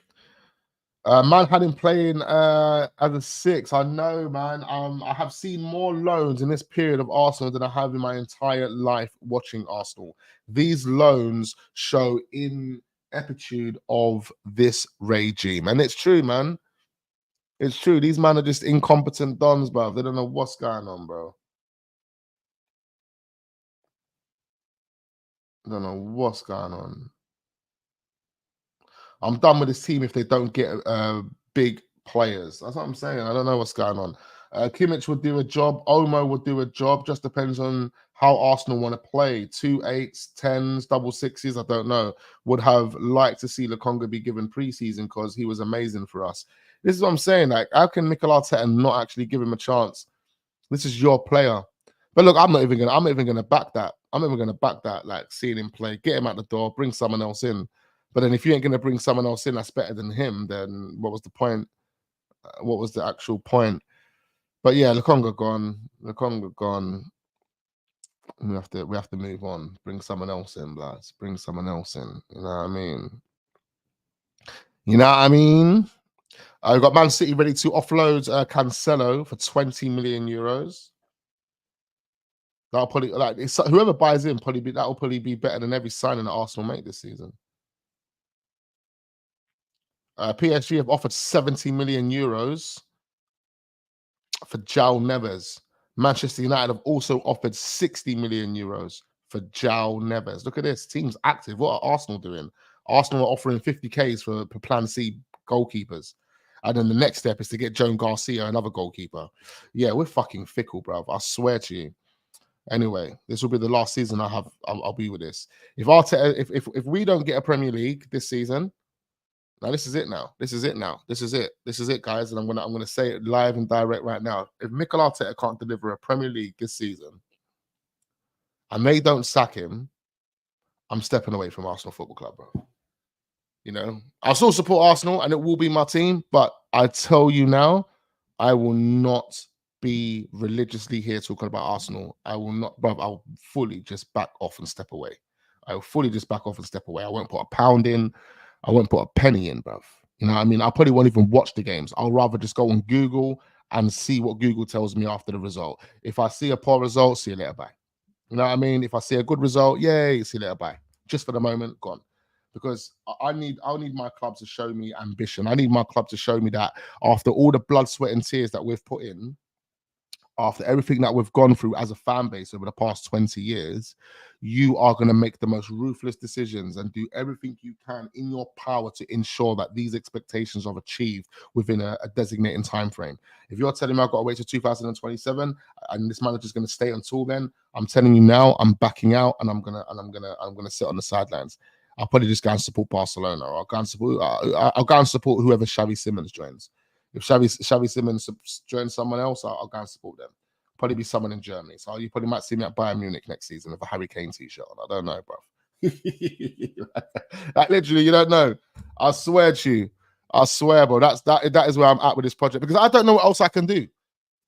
Man had him playing as a 6. I know, man. I have seen more loans in this period of Arsenal than I have in my entire life watching Arsenal. These loans show ineptitude of this regime. And it's true, man. It's true. These men are just incompetent dons, bro. They don't know what's going on, bro. I don't know what's going on. I'm done with this team if they don't get big players. That's what I'm saying. I don't know what's going on. Kimmich would do a job. Omo would do a job. Just depends on how Arsenal want to play. 2 8s, 10s, double 6s. I don't know. Would have liked to see Lokonga be given preseason because he was amazing for us. This is what I'm saying. Like, how can Mikel Arteta not actually give him a chance? This is your player. But look, I'm not even gonna back that. I'm not even gonna back that. Like, seeing him play, get him out the door, bring someone else in. But then if you ain't gonna bring someone else in that's better than him, then what was the point? What was the actual point? But yeah, Lokonga gone. Lokonga gone. We have to move on. Bring someone else in, lads. Bring someone else in. You know what I mean? You know what I mean? I've got Man City ready to offload Cancelo for 20 million euros. That'll probably whoever buys in that'll probably be better than every signing that Arsenal make this season. PSG have offered 70 million euros for João Neves. Manchester United have also offered 60 million euros for João Neves. Look at this. Team's active. What are Arsenal doing? Arsenal are offering 50Ks for Plan C goalkeepers. And then the next step is to get Joan Garcia, another goalkeeper. Yeah, we're fucking fickle, bruv. I swear to you. Anyway, this will be the last season I'll be with this. If Arteta, if we don't get a Premier League this season, now this is it now. This is it now. This is it. This is it, guys. And I'm gonna say it live and direct right now. If Mikel Arteta can't deliver a Premier League this season, and they don't sack him, I'm stepping away from Arsenal Football Club, bro. You know, I'll still support Arsenal and it will be my team, but I tell you now, I will not be religiously here talking about Arsenal. I will not, bruv. I'll fully just back off and step away. I will fully just back off and step away. I won't put a pound in. I won't put a penny in, bruv. You know what I mean? I probably won't even watch the games. I'll rather just go on Google and see what Google tells me after the result. If I see a poor result, see you later, bye. You know what I mean? If I see a good result, yay, see you later, bye. Just for the moment, gone. Because I'll need my club to show me ambition. I need my club to show me that after all the blood, sweat, and tears that we've put in, after everything that we've gone through as a fan base over the past 20 years, you are going to make the most ruthless decisions and do everything you can in your power to ensure that these expectations are achieved within a designated time frame. If you're telling me I've got to wait till 2027 and this manager's going to stay until then, I'm telling you now, I'm backing out and I'm gonna sit on the sidelines. I'll probably just go and support Barcelona, or I'll go and support whoever Xavi Simons joins. If Xavi Simons joins someone else, I'll go and support them. Probably be someone in Germany. So you probably might see me at Bayern Munich next season with a Harry Kane t-shirt on. I don't know, bro. Like, literally, you don't know. I swear to you. I swear, bro. That is where I'm at with this project, because I don't know what else I can do.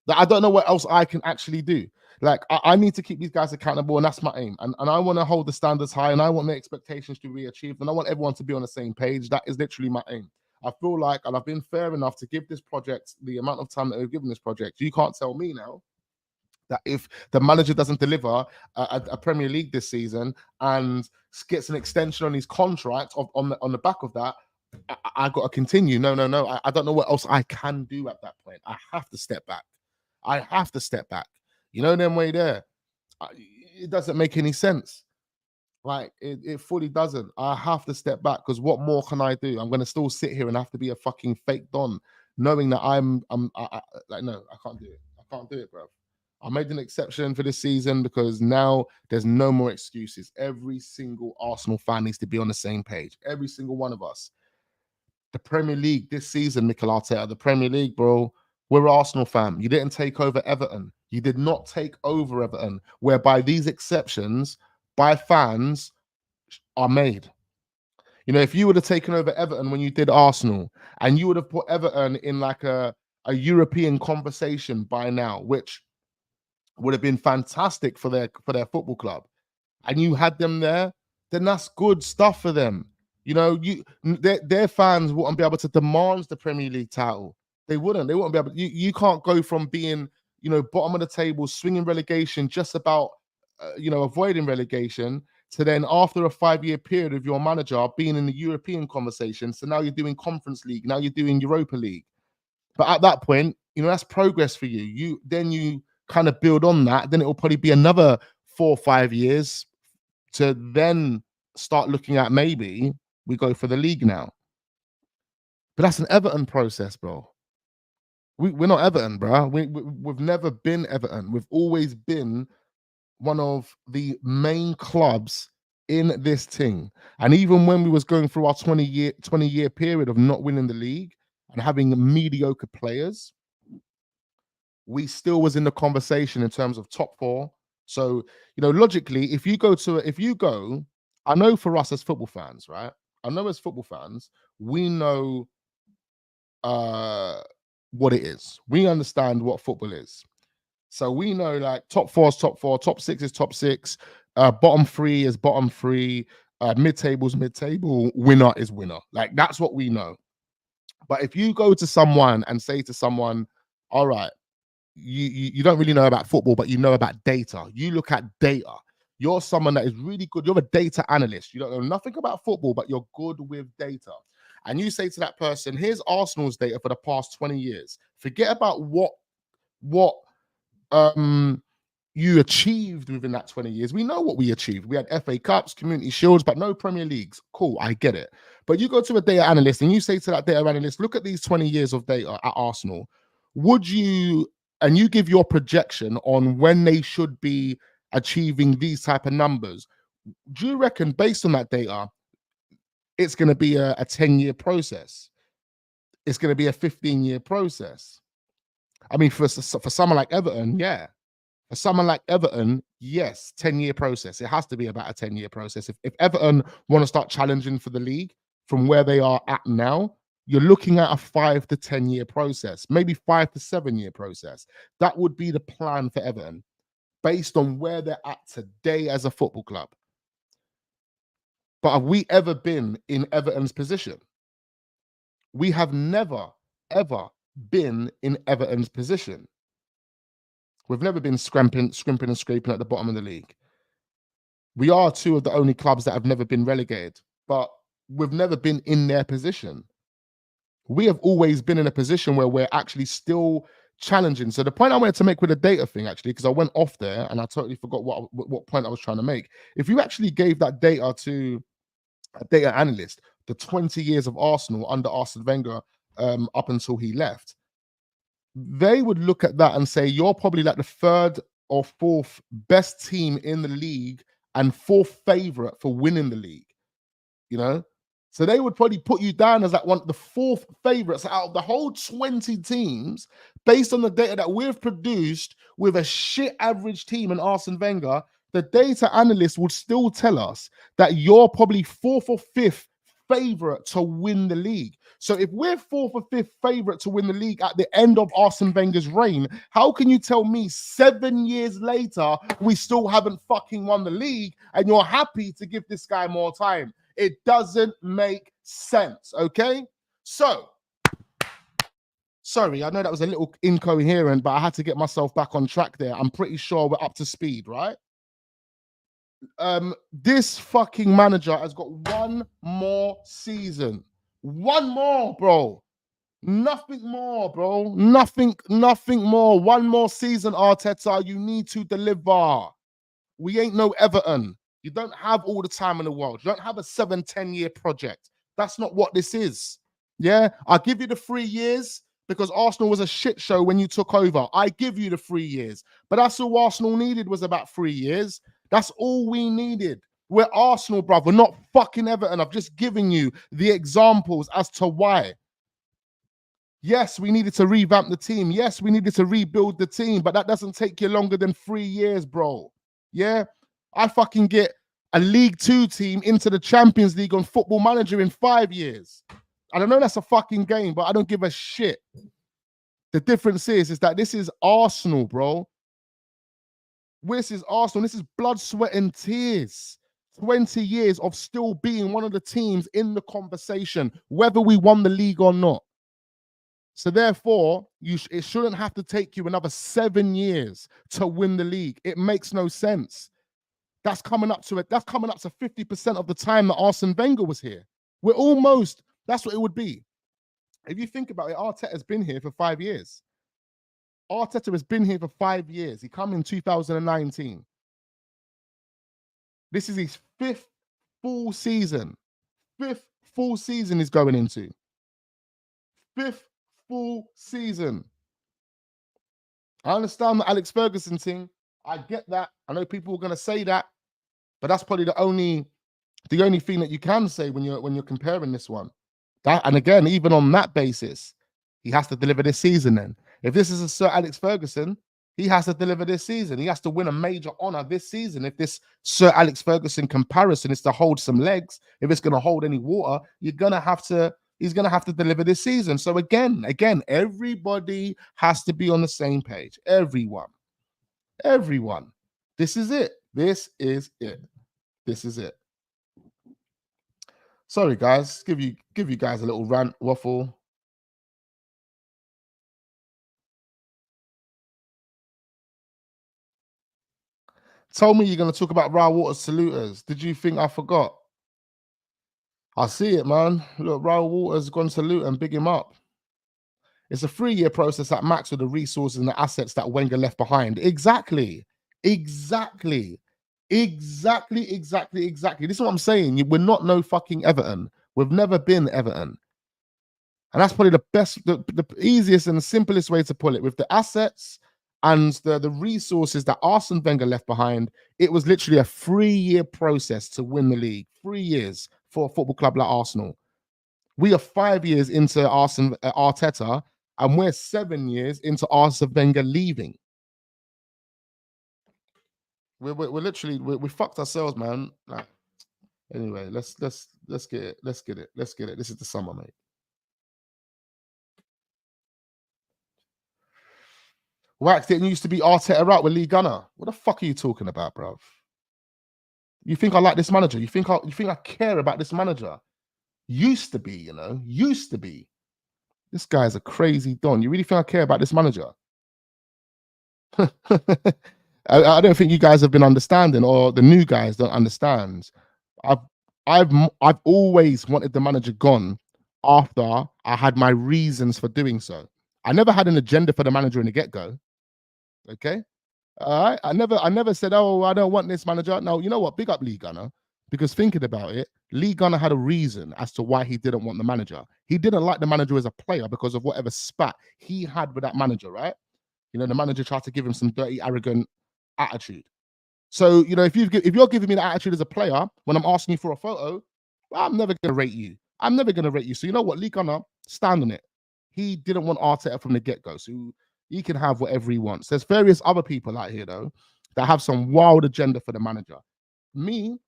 Like, I don't know what else I can actually do. Like, I need to keep these guys accountable, and that's my aim. And I want to hold the standards high, and I want the expectations to be achieved, and I want everyone to be on the same page. That is literally my aim. I feel like, and I've been fair enough to give this project the amount of time that we've given this project. You can't tell me now that if the manager doesn't deliver a Premier League this season and gets an extension on his contract on the back of that, I got to continue. No. I don't know what else I can do at that point. I have to step back. I have to step back. You know, them way there. It doesn't make any sense. Like, it fully doesn't. I have to step back, because what more can I do? I'm going to still sit here and have to be a fucking fake Don, knowing that like, no, I can't do it. I can't do it, bro. I made an exception for this season because now there's no more excuses. Every single Arsenal fan needs to be on the same page. Every single one of us. The Premier League this season, Mikel Arteta, the Premier League, bro, we're Arsenal fam. You didn't take over Everton. You did not take over Everton, whereby these exceptions by fans are made. You know, if you would have taken over Everton when you did Arsenal, and you would have put Everton in like a European conversation by now, which would have been fantastic for their football club, and you had them there, then that's good stuff for them. You know, their fans wouldn't be able to demand the Premier League title. They wouldn't be able. You can't go from being, you know, bottom of the table, swinging relegation, just about avoiding relegation, to then after a 5-year period of your manager being in the European conversation. So now you're doing Conference League, now you're doing Europa League. But at that point, you know, that's progress for you. You kind of build on that. Then it will probably be another 4 or 5 years to then start looking at, maybe we go for the league now. But that's an Everton process, bro. We're not Everton, bro. We've never been Everton. We've always been one of the main clubs in this thing. And even when we was going through our 20-year period of not winning the league, and having mediocre players, we still was in the conversation in terms of top four. So, logically, if you go, I know for us as football fans, right? I know as football fans, we know what it is. We understand what football is. So we know like top four is top four, top six is top six, bottom three is bottom three, mid-table is mid-table, winner is winner. Like that's what we know. But if you go to someone and say to someone, all right, you don't really know about football, but you know about data. You look at data. You're someone that is really good. You're a data analyst. You don't know nothing about football, but you're good with data. And you say to that person, here's Arsenal's data for the past 20 years. Forget about what you achieved within that 20 years. We know what we achieved. We had FA Cups, Community Shields, but no Premier Leagues. Cool, I get it. But you go to a data analyst and you say to that data analyst, look at these 20 years of data at Arsenal. And you give your projection on when they should be achieving these type of numbers. Do you reckon based on that data, it's going to be a 10-year process? It's going to be a 15-year process? I mean, for someone like Everton, yeah. For someone like Everton, yes, 10-year process. It has to be about a 10-year process. If Everton want to start challenging for the league from where they are at now, you're looking at a 5 to 10-year process, maybe 5 to 7-year process. That would be the plan for Everton based on where they're at today as a football club. But have we ever been in Everton's position? We have never, ever been in Everton's position. We've never been scrimping and scraping at the bottom of the league. We are two of the only clubs that have never been relegated, but we've never been in their position. We have always been in a position where we're actually still challenging. So the point I wanted to make with the data thing, actually, because I went off there and I totally forgot what point I was trying to make. If you actually gave that data to a data analyst, the 20 years of Arsenal under Arsene Wenger up until he left, they would look at that and say, you're probably like the third or fourth best team in the league and fourth favorite for winning the league, So they would probably put you down as like one of the fourth favorites out of the whole 20 teams based on the data that we've produced with a shit average team in Arsene Wenger. The data analyst would still tell us that you're probably fourth or fifth favorite to win the league. So if we're fourth or fifth favorite to win the league at the end of Arsene Wenger's reign, how can you tell me 7 years later we still haven't fucking won the league and you're happy to give this guy more time? It doesn't make sense, okay? So, sorry, I know that was a little incoherent, but I had to get myself back on track there. I'm pretty sure we're up to speed, right? This fucking manager has got one more season. One more, bro. Nothing more, bro. Nothing more. One more season, Arteta. You need to deliver. We ain't no Everton. You don't have all the time in the world. You don't have a 7-10-year project. That's not what this is. Yeah, I'll give you the 3 years because Arsenal was a shit show when you took over. I give you the 3 years. But that's all Arsenal needed was about 3 years. That's all we needed. We're Arsenal, bruv. We're not fucking Everton. I've just given you the examples as to why. Yes, we needed to revamp the team. Yes, we needed to rebuild the team, but that doesn't take you longer than 3 years, bro. Yeah? I fucking get a League 2 team into the Champions League on Football Manager in 5 years. I don't know that's a fucking game, but I don't give a shit. The difference is that this is Arsenal, bro. This is Arsenal. This is blood, sweat, and tears. 20 years of still being one of the teams in the conversation, whether we won the league or not. So therefore, it shouldn't have to take you another 7 years to win the league. It makes no sense. That's coming up to 50% of the time that Arsene Wenger was here. That's what it would be. If you think about it, Arteta's been here for 5 years. Arteta has been here for 5 years. He came in 2019. This is his 5th full season. 5th full season he's going into. 5th full season. I understand the Alex Ferguson thing. I get that. I know people are going to say that, but that's probably the only thing that you can say when you're comparing this one. And again, even on that basis, He has to deliver this season then. If this is a Sir Alex Ferguson, he has to deliver this season. He has to win a major honor this season. If this Sir Alex Ferguson comparison is to hold some legs, if it's going to hold any water, he's going to have to deliver this season. So again, everybody has to be on the same page. Everyone. This is it. This is it. Sorry, guys. Give you guys a little rant waffle. Told me you're going to talk about Raw Waters saluters. Did you think I forgot? I see it, man. Look, Raw Waters gone salute and big him up. It's a 3-year process at max with the resources and the assets that Wenger left behind. Exactly. This is what I'm saying. We're not no fucking Everton. We've never been Everton. And that's probably the best, the easiest and the simplest way to put it. With the assets and the resources that Arsene Wenger left behind, it was literally a 3-year process to win the league. 3 years for a football club like Arsenal. We are 5 years into Arteta, and we're 7 years into Arsene Wenger leaving. We're literally we fucked ourselves, man. Like, anyway, let's get it. Let's get it. This is the summer, mate. Wax didn't used to be Arteta out with Lee Gunner. What the fuck are you talking about, bruv? You think I like this manager? You think I care about this manager? Used to be, used to be. This guy's a crazy don. You really think I care about this manager? I don't think you guys have been understanding, or the new guys don't understand. I've always wanted the manager gone after I had my reasons for doing so. I never had an agenda for the manager in the get-go. Okay. All right. I never said, oh, I don't want this manager. No, you know what? Big up Lee Gunner. Because thinking about it, Lee Gunner had a reason as to why he didn't want the manager. He didn't like the manager as a player because of whatever spat he had with that manager, right? The manager tried to give him some dirty, arrogant attitude. So, if you're giving me the attitude as a player when I'm asking you for a photo, I'm never going to rate you. So you know what? Lee Gunner, stand on it. He didn't want Arteta from the get-go. So he can have whatever he wants. There's various other people out here, though, that have some wild agenda for the manager. Me,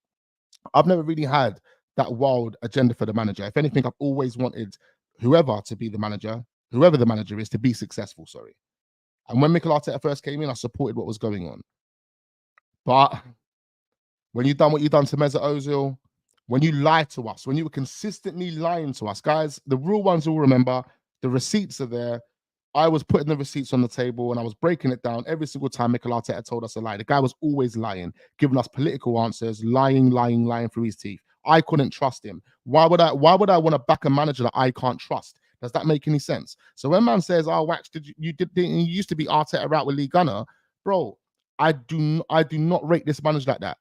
I've never really had that wild agenda for the manager. If anything, I've always wanted whoever to be the manager, whoever the manager is, to be successful, sorry. And when Mikel Arteta first came in, I supported what was going on. But when you've done what you've done to Mesut Ozil, when you lied to us, when you were consistently lying to us, guys, the real ones will remember, the receipts are there. I was putting the receipts on the table and I was breaking it down every single time Mikel Arteta told us a lie. The guy was always lying, giving us political answers, lying through his teeth. I couldn't trust him. Why would I want to back a manager that I can't trust? Does that make any sense? So when man says, "Oh, Wax, you used to be Arteta out with Lee Gunner," bro, I do not rate this manager like that.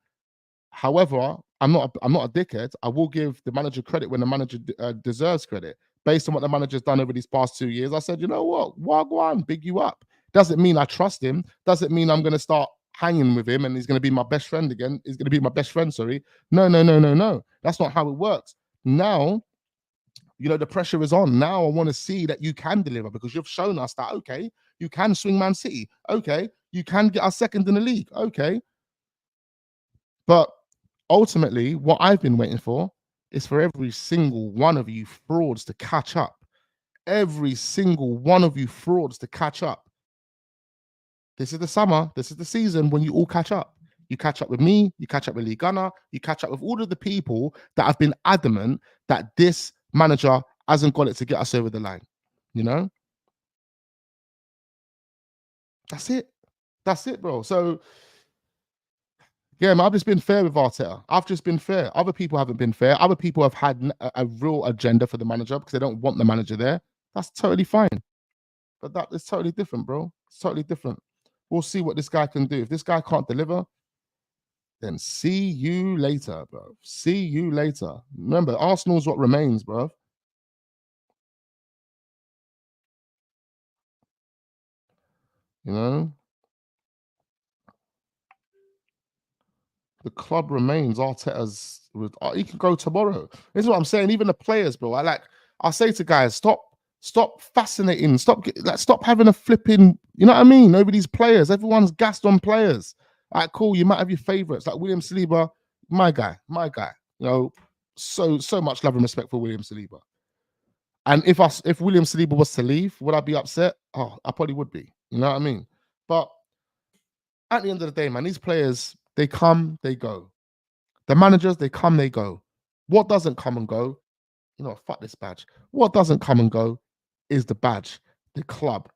However, I'm not a dickhead. I will give the manager credit when the manager deserves credit. Based on what the manager's done over these past 2 years, I said, you know what? Wagwan, big you up. Doesn't mean I trust him. Doesn't mean I'm going to start hanging with him and he's going to be my best friend again. He's going to be my best friend, sorry. No. That's not how it works. Now, the pressure is on. Now I want to see that you can deliver because you've shown us that, okay, you can swing Man City. Okay, you can get us second in the league. Okay. But ultimately, what I've been waiting for is for every single one of you frauds to catch up. Every single one of you frauds to catch up. This is the summer. This is the season when you all catch up. You catch up with me. You catch up with Lee Gunner. You catch up with all of the people that have been adamant that this manager hasn't got it to get us over the line. That's it, bro. So, yeah, man, I've just been fair with Arteta. I've just been fair. Other people haven't been fair. Other people have had a real agenda for the manager because they don't want the manager there. That's totally fine. But that is totally different, bro. It's totally different. We'll see what this guy can do. If this guy can't deliver, then see you later, bro. See you later. Remember, Arsenal's what remains, bro. The club remains. Arteta's he can go tomorrow. This is what I'm saying. Even the players, bro. I say to guys, stop Stop fascinating. Stop having a flipping. You know what I mean? Over these players, everyone's gassed on players. All right, cool. You might have your favorites like William Saliba, my guy. You know, so much love and respect for William Saliba. And if William Saliba was to leave, would I be upset? Oh, I probably would be. You know what I mean? But at the end of the day, man, these players, they come, they go. The managers, they come, they go. What doesn't come and go, you know, fuck this badge. What doesn't come and go is the badge, the club.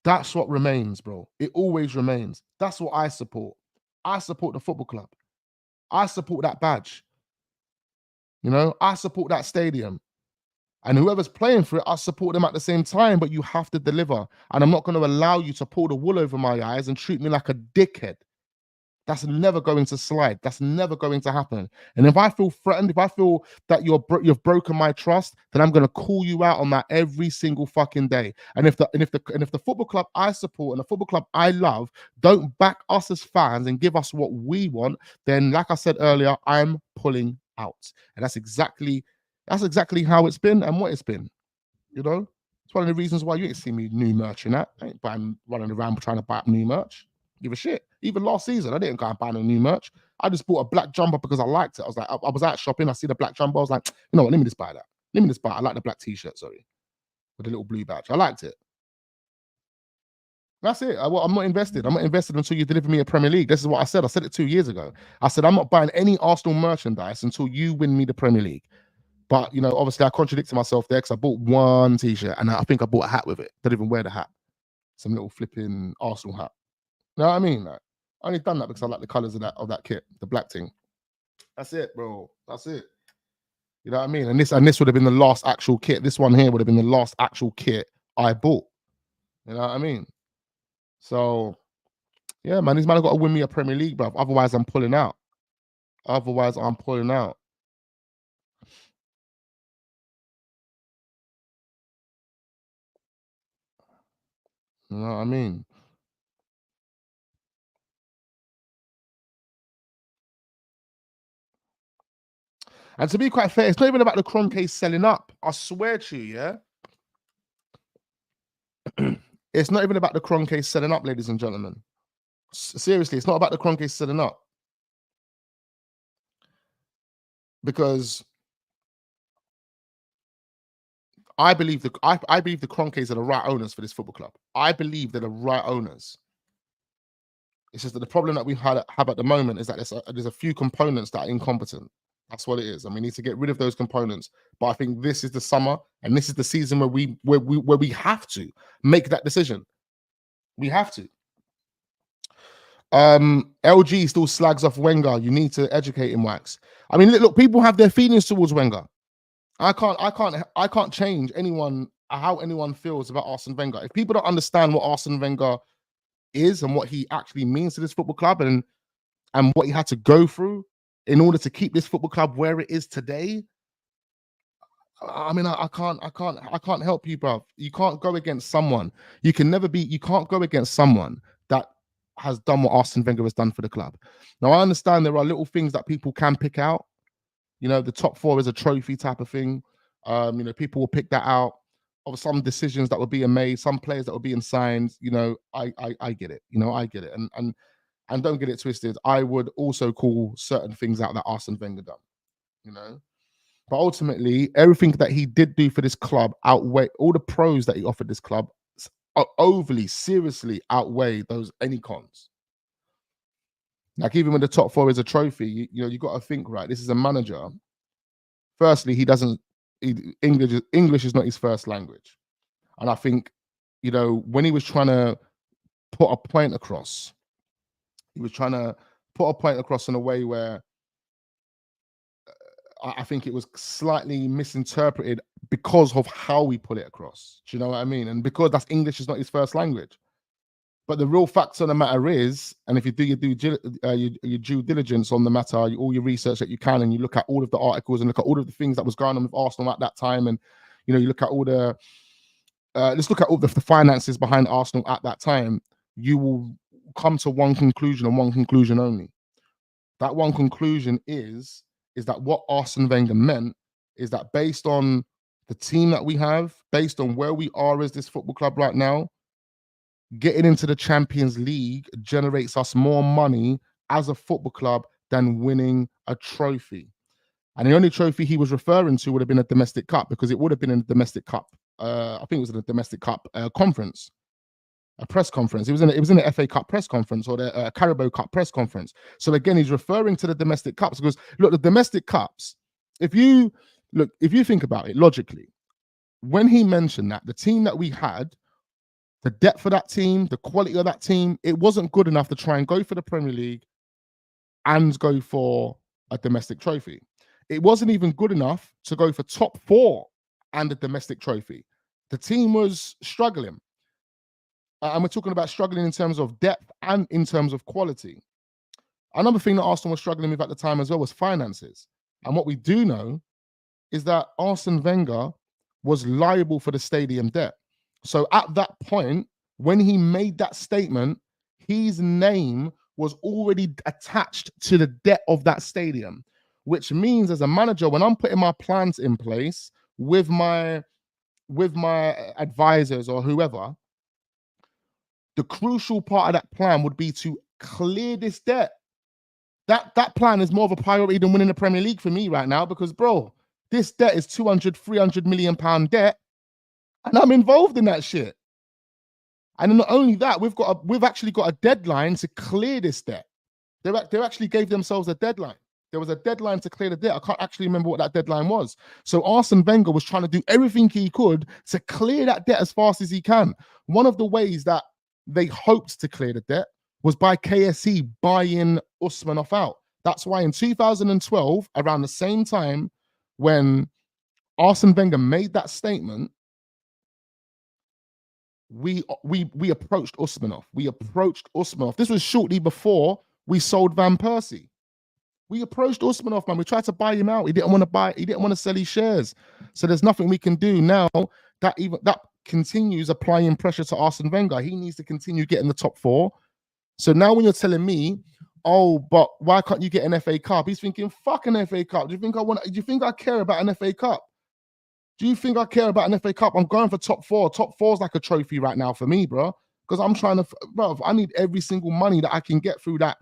That's what remains, bro. It always remains. That's what I support. I support the football club. I support that badge. You know, I support that stadium. And whoever's playing for it, I support them at the same time, but you have to deliver. And I'm not going to allow you to pull the wool over my eyes and treat me like a dickhead. That's never going to slide. That's never going to happen. And if I feel threatened, if I feel that you've broken my trust, then I'm going to call you out on that every single fucking day. And if the football club I support and the football club I love don't back us as fans and give us what we want, then like I said earlier, I'm pulling out. And that's exactly how it's been and what it's been. You know, it's one of the reasons why you ain't see me new merch in that. I ain't running around trying to buy up new merch. Give a shit. Even last season, I didn't go and buy no new merch. I just bought a black jumper because I liked it. I was like, I was out shopping. I see the black jumper. I was like, you know what? Let me just buy that. Let me just buy it. I like the black t-shirt, sorry, with the little blue badge. I liked it. That's it. I'm not invested. I'm not invested until you deliver me a Premier League. This is what I said. I said it 2 years ago. I said, I'm not buying any Arsenal merchandise until you win me the Premier League. But, you know, obviously I contradicted myself there because I bought one t-shirt and I think I bought a hat with it. Didn't even wear the hat. Some little flipping Arsenal hat. You know what I mean? Like, I only done that because I like the colours of that kit, the black thing. That's it, bro. That's it. You know what I mean? And this would have been the last actual kit. This one here would have been the last actual kit I bought. You know what I mean? So, yeah, man, these man have got to win me a Premier League, bro. Otherwise, I'm pulling out. You know what I mean? And to be quite fair, it's not even about the Kroenke selling up. I swear to you, yeah? It's not even about the Kroenke selling up, ladies and gentlemen. Seriously, it's not about the Kroenke selling up. Because I believe the Kroenkes are the right owners for this football club. I believe they're the right owners. It's just that the problem that we have at the moment is that there's a few components that are incompetent. That's what it is, and we need to get rid of those components. But I think this is the summer, and this is the season where we have to make that decision. We have to. LG still slags off Wenger. You need to educate him, Wax. I mean, look, people have their feelings towards Wenger. I can't change how anyone feels about Arsene Wenger. If people don't understand what Arsene Wenger is and what he actually means to this football club and what he had to go through in order to keep this football club where it is today, I mean, I can't help you, bro. You can't go against someone. You can't go against someone that has done what Arsene Wenger has done for the club. Now, I understand there are little things that people can pick out. You know, the top four is a trophy type of thing. You know, people will pick that out of some decisions that were being made, some players that were being signed. You know, I get it. You know, I get it. And don't get it twisted. I would also call certain things out that Arsene Wenger done. You know, but ultimately, everything that he did do for this club outweigh all the pros that he offered this club. Overly, seriously outweigh those any cons. Like even when the top four is a trophy, you know, you got to think, right, this is a manager. Firstly, English is not his first language. And I think, you know, when he was trying to put a point across, he was trying to put a point across in a way where I think it was slightly misinterpreted because of how we put it across. Do you know what I mean? And because English is not his first language. But the real facts on the matter is, and if you do your due diligence on the matter, all your research that you can, and you look at all of the articles and look at all of the things that was going on with Arsenal at that time, and you know, you look at all the, let's look at all the finances behind Arsenal at that time, you will come to one conclusion and one conclusion only. That one conclusion is that what Arsene Wenger meant is that based on the team that we have, based on where we are as this football club right now, getting into the Champions League generates us more money as a football club than winning a trophy. And the only trophy he was referring to would have been a domestic cup, because it would have been in a domestic cup. I think it was in a domestic cup conference, a press conference. It was in the FA Cup press conference, or the Carabao Cup press conference. So again, he's referring to the domestic cups, because look, the domestic cups, if you think about it logically, when he mentioned that the team that we had, the depth of that team, the quality of that team, it wasn't good enough to try and go for the Premier League and go for a domestic trophy. It wasn't even good enough to go for top 4 and a domestic trophy. The team was struggling. And we're talking about struggling in terms of depth and in terms of quality. Another thing that Arsenal was struggling with at the time as well was finances. And what we do know is that Arsene Wenger was liable for the stadium debt. So at that point, when he made that statement, his name was already attached to the debt of that stadium, which means as a manager, when I'm putting my plans in place with my advisors or whoever, the crucial part of that plan would be to clear this debt. That plan is more of a priority than winning the Premier League for me right now, because, bro, this debt is 200, 300 million pound debt, and I'm involved in that shit. And not only that, we've actually got a deadline to clear this debt. They actually gave themselves a deadline. There was a deadline to clear the debt. I can't actually remember what that deadline was. So Arsene Wenger was trying to do everything he could to clear that debt as fast as he can. One of the ways that they hoped to clear the debt was by KSE buying Usmanov out. That's why in 2012, around the same time when Arsene Wenger made that statement, we approached Usmanov. This was shortly before we sold Van Persie. We approached Usmanov, man. We tried to buy him out. He didn't want to buy. He didn't want to sell his shares. So there's nothing we can do now. That continues applying pressure to Arsene Wenger. He needs to continue getting the top 4. So now when you're telling me, oh, but why can't you get an FA Cup? He's thinking, fuck an FA Cup. Do you think I care about an FA Cup? Do you think I care about an FA Cup? I'm going for top 4. Top 4 is like a trophy right now for me, bro. Because I'm trying to, bro, I need every single money that I can get through that,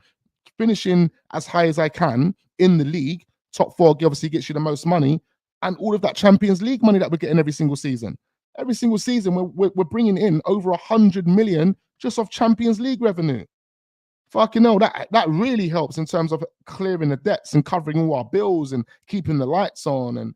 finishing as high as I can in the league. Top 4 obviously gets you the most money, and all of that Champions League money that we're getting every single season. Every single season, we're bringing in over 100 million just off Champions League revenue. Fucking hell, that really helps in terms of clearing the debts and covering all our bills and keeping the lights on.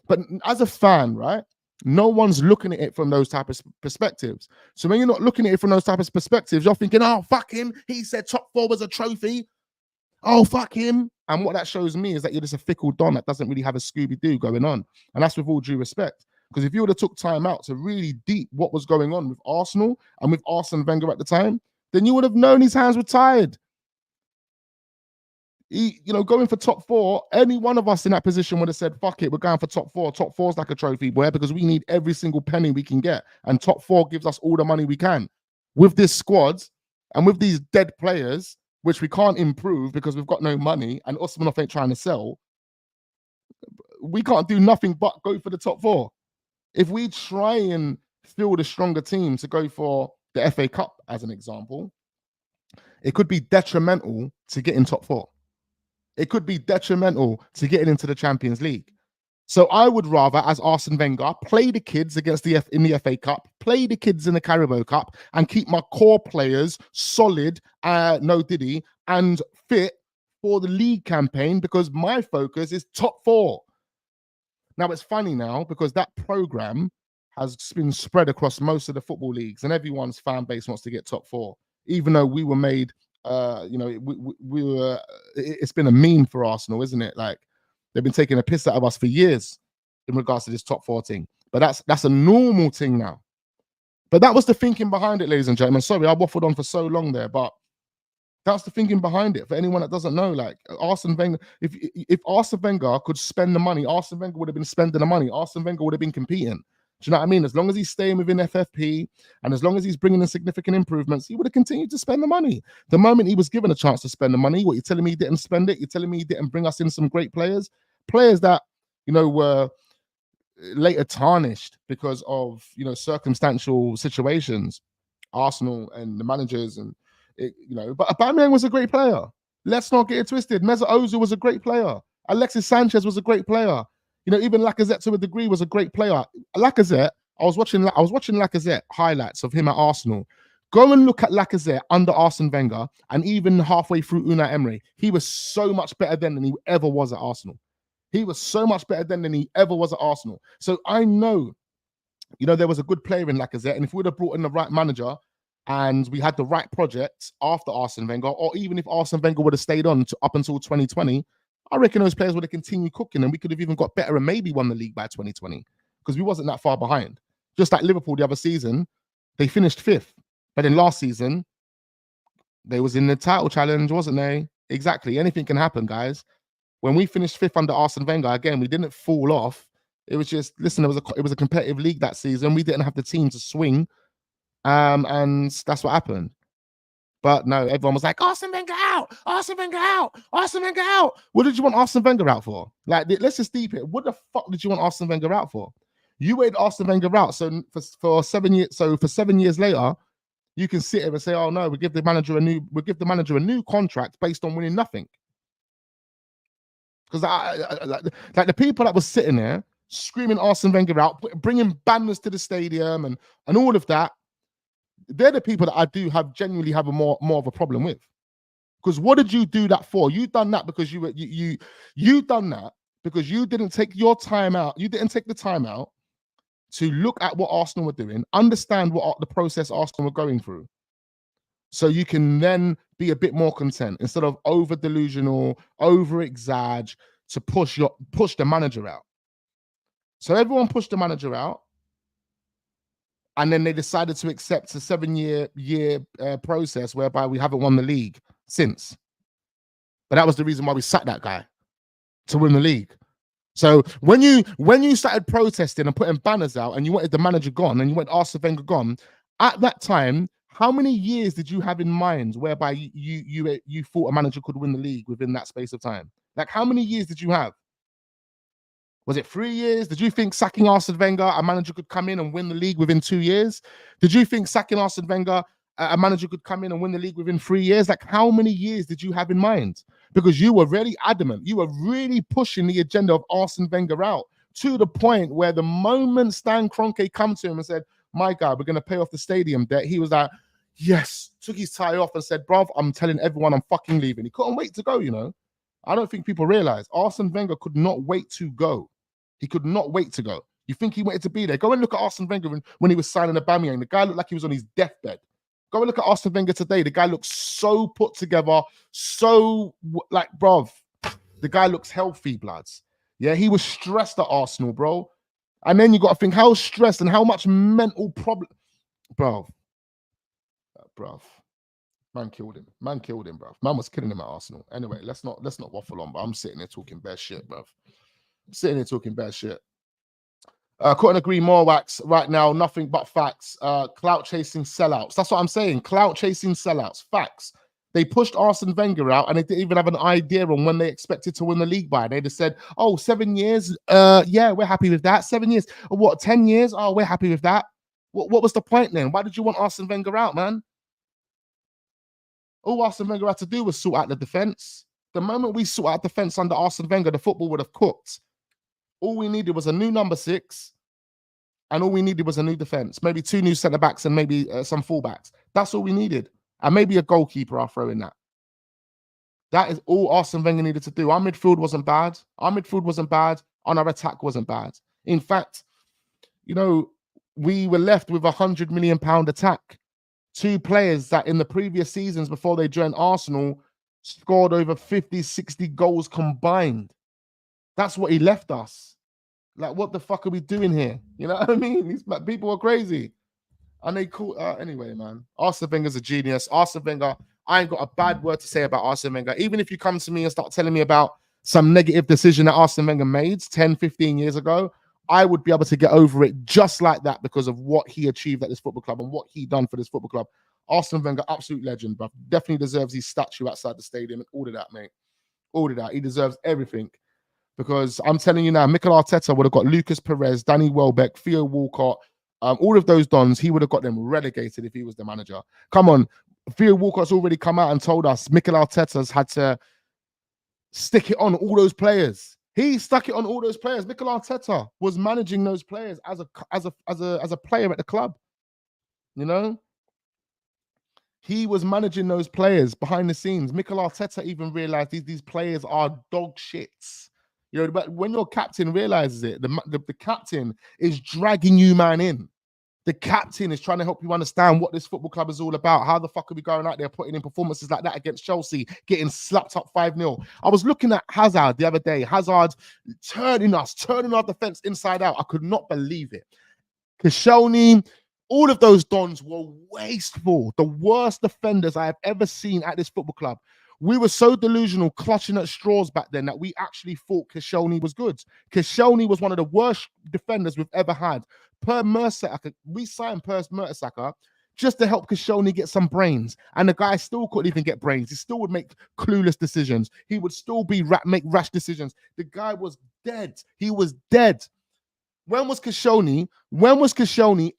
But as a fan, right, no one's looking at it from those type of perspectives. So when you're not looking at it from those type of perspectives, you're thinking, oh, fuck him. He said top 4 was a trophy. Oh, fuck him. And what that shows me is that you're just a fickle don that doesn't really have a Scooby-Doo going on. And that's with all due respect. Because if you would have took time out to really deep what was going on with Arsenal and with Arsene Wenger at the time, then you would have known his hands were tied. Going for top 4, any one of us in that position would have said, fuck it, we're going for top 4. Top 4 is like a trophy, boy, because we need every single penny we can get. And top 4 gives us all the money we can. With this squad and with these dead players, which we can't improve because we've got no money and Usmanov ain't trying to sell, we can't do nothing but go for the top 4. If we try and field a stronger team to go for the FA Cup, as an example, it could be detrimental to getting top 4. It could be detrimental to getting into the Champions League. So I would rather, as Arsene Wenger, play the kids in the FA Cup, play the kids in the Carabao Cup, and keep my core players solid, and fit for the league campaign, because my focus is top 4. Now, it's funny now because that program has been spread across most of the football leagues, and everyone's fan base wants to get top 4, even though we were made. It's been a meme for Arsenal, isn't it? Like, they've been taking a piss out of us for years in regards to this top 4 thing. But that's a normal thing now. But that was the thinking behind it, ladies and gentlemen. Sorry, I waffled on for so long there, but that's the thinking behind it. For anyone that doesn't know, like, Arsene Wenger, if Arsene Wenger could spend the money, Arsene Wenger would have been spending the money. Arsene Wenger would have been competing. Do you know what I mean? As long as he's staying within FFP and as long as he's bringing in significant improvements, he would have continued to spend the money. The moment he was given a chance to spend the money, what, you're telling me he didn't spend it? You're telling me he didn't bring us in some great players? Players that, were later tarnished because of, you know, circumstantial situations, Arsenal and the managers and it, you know. But Aubameyang was a great player. Let's not get it twisted. Mesut Ozil was a great player. Alexis Sanchez was a great player. You know, even Lacazette to a degree was a great player. Lacazette, I was watching Lacazette highlights of him at Arsenal. Go and look at Lacazette under Arsene Wenger and even halfway through Unai Emery. He was so much better then than he ever was at Arsenal. He was so much better then than he ever was at Arsenal. So I know, you know, there was a good player in Lacazette, and if we would have brought in the right manager and we had the right project after Arsene Wenger, or even if Arsene Wenger would have stayed on up until 2020, I reckon those players would have continued cooking and we could have even got better and maybe won the league by 2020 because we wasn't that far behind. Just like Liverpool the other season, they finished 5th. But then last season, they was in the title challenge, wasn't they? Exactly. Anything can happen, guys. When we finished 5th under Arsene Wenger, again, we didn't fall off. It was just, listen, it was a competitive league that season. We didn't have the team to swing. And that's what happened. But no, everyone was like, Arsene Wenger out, Arsene Wenger out, Arsene Wenger out. What did you want Arsene Wenger out for? Like, let's just deep it. What the fuck did you want Arsene Wenger out for? You waited Arsene Wenger out. So for 7 years, so for 7 years later, you can sit here and say, oh no, we give the manager a new contract based on winning nothing. Because like the people that was sitting there screaming Arsene Wenger out, bringing banners to the stadium and all of that, they're the people that I do genuinely have a more of a problem with. Because what did you do that for? You done that because you done that because you didn't take your time out. You didn't take the time out to look at what Arsenal were doing, understand what the process Arsenal were going through, so you can then be a bit more content instead of over delusional, over exag to push the manager out. So everyone pushed the manager out. And then they decided to accept a 7-year process whereby we haven't won the league since. But that was the reason why we sacked that guy, to win the league. So when you started protesting and putting banners out and you wanted the manager gone and you wanted Arsene Wenger gone, at that time, how many years did you have in mind whereby you thought a manager could win the league within that space of time? Like, how many years did you have? Was it 3 years? Did you think sacking Arsene Wenger, a manager could come in and win the league within 2 years? Did you think sacking Arsene Wenger, a manager could come in and win the league within 3 years? Like, how many years did you have in mind? Because you were really adamant. You were really pushing the agenda of Arsene Wenger out to the point where the moment Stan Kroenke come to him and said, my God, we're going to pay off the stadium debt, he was like, yes, took his tie off and said, bruv, I'm telling everyone I'm fucking leaving. He couldn't wait to go, you know. I don't think people realize Arsene Wenger could not wait to go. He could not wait to go. You think he wanted to be there? Go and look at Arsene Wenger when he was signing Aubameyang. The guy looked like he was on his deathbed. Go and look at Arsene Wenger today. The guy looks so put together, so like, bruv, the guy looks healthy, bloods. Yeah, he was stressed at Arsenal, bro. And then you got to think how stressed and how much mental problem, bruv. Man killed him. Bruv. Man was killing him at Arsenal. Anyway, let's not waffle on. But I'm sitting there talking bad shit, bruv. Couldn't agree more, Wax. Right now, nothing but facts. Clout chasing sellouts. That's what I'm saying. Clout chasing sellouts. Facts. They pushed Arsene Wenger out and they didn't even have an idea on when they expected to win the league by. They just said, oh, 7 years. Yeah, we're happy with that. 7 years. What, 10 years? Oh, we're happy with that. What was the point then? Why did you want Arsene Wenger out, man? All Arsene Wenger had to do was sort out the defense. The moment we sort out defense under Arsene Wenger, the football would have cooked. All we needed was a new number 6, and all we needed was a new defense. Maybe 2 new centre backs and maybe some fullbacks. That's all we needed, and maybe a goalkeeper. I'll throw in that. That is all Arsene Wenger needed to do. Our midfield wasn't bad. And our attack wasn't bad. In fact, you know, we were left with £100 million attack. 2 players that in the previous seasons before they joined Arsenal scored over 50, 60 goals combined. That's what he left us. Like, what the fuck are we doing here? You know what I mean? These people are crazy. And they call anyway, man. Arsene Wenger's a genius. Arsene Wenger, I ain't got a bad word to say about Arsene Wenger. Even if you come to me and start telling me about some negative decision that Arsene Wenger made 10, 15 years ago, I would be able to get over it just like that because of what he achieved at this football club and what he done for this football club. Arsene Wenger, absolute legend, bro. Definitely deserves his statue outside the stadium and all of that, mate. All of that. He deserves everything. Because I'm telling you now, Mikel Arteta would have got Lucas Perez, Danny Welbeck, Theo Walcott, all of those dons. He would have got them relegated if he was the manager. Come on, Theo Walcott's already come out and told us Mikel Arteta's had to stick it on all those players. He stuck it on all those players. Mikel Arteta was managing those players as a player at the club. You know, he was managing those players behind the scenes. Mikel Arteta even realized these players are dog shits. You know, but when your captain realizes it, the captain is dragging you, man, in. The captain is trying to help you understand what this football club is all about. How the fuck are we going out there putting in performances like that against Chelsea, getting slapped up 5-0? I was looking at Hazard the other day. Hazard turning our defense inside out. I could not believe it. Koscielny, all of those dons were wasteful. The worst defenders I have ever seen at this football club. We were so delusional, clutching at straws back then, that we actually thought Koscielny was good. Koscielny was one of the worst defenders we've ever had. Per Mertesacker, we signed Per Mertesacker just to help Koscielny get some brains. And the guy still couldn't even get brains. He still would make clueless decisions. He would still make rash decisions. The guy was dead. He was dead. When was Koscielny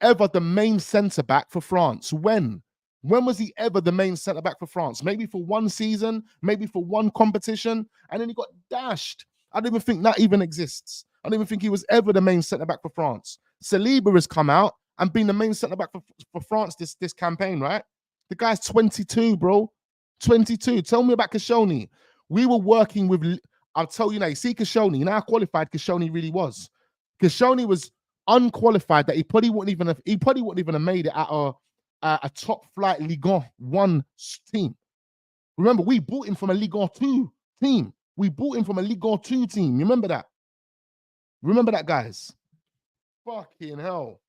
ever the main centre-back for France? When was he ever the main centre-back for France? Maybe for one season, maybe for one competition, and then he got dashed. I don't even think that even exists. I don't even think he was ever the main centre-back for France. Saliba has come out and been the main centre-back for France this campaign, right? The guy's 22, bro. 22. Tell me about Koscielny. We were working with, I'll tell you now, you see Koscielny, you know how qualified Koscielny really was. Koscielny was unqualified, that he probably wouldn't even have made it at a top flight Ligue 1 team. Remember, we bought him from a Ligue 2 team. We bought him from a Ligue 2 team. You remember that? Remember that, guys? Fucking hell.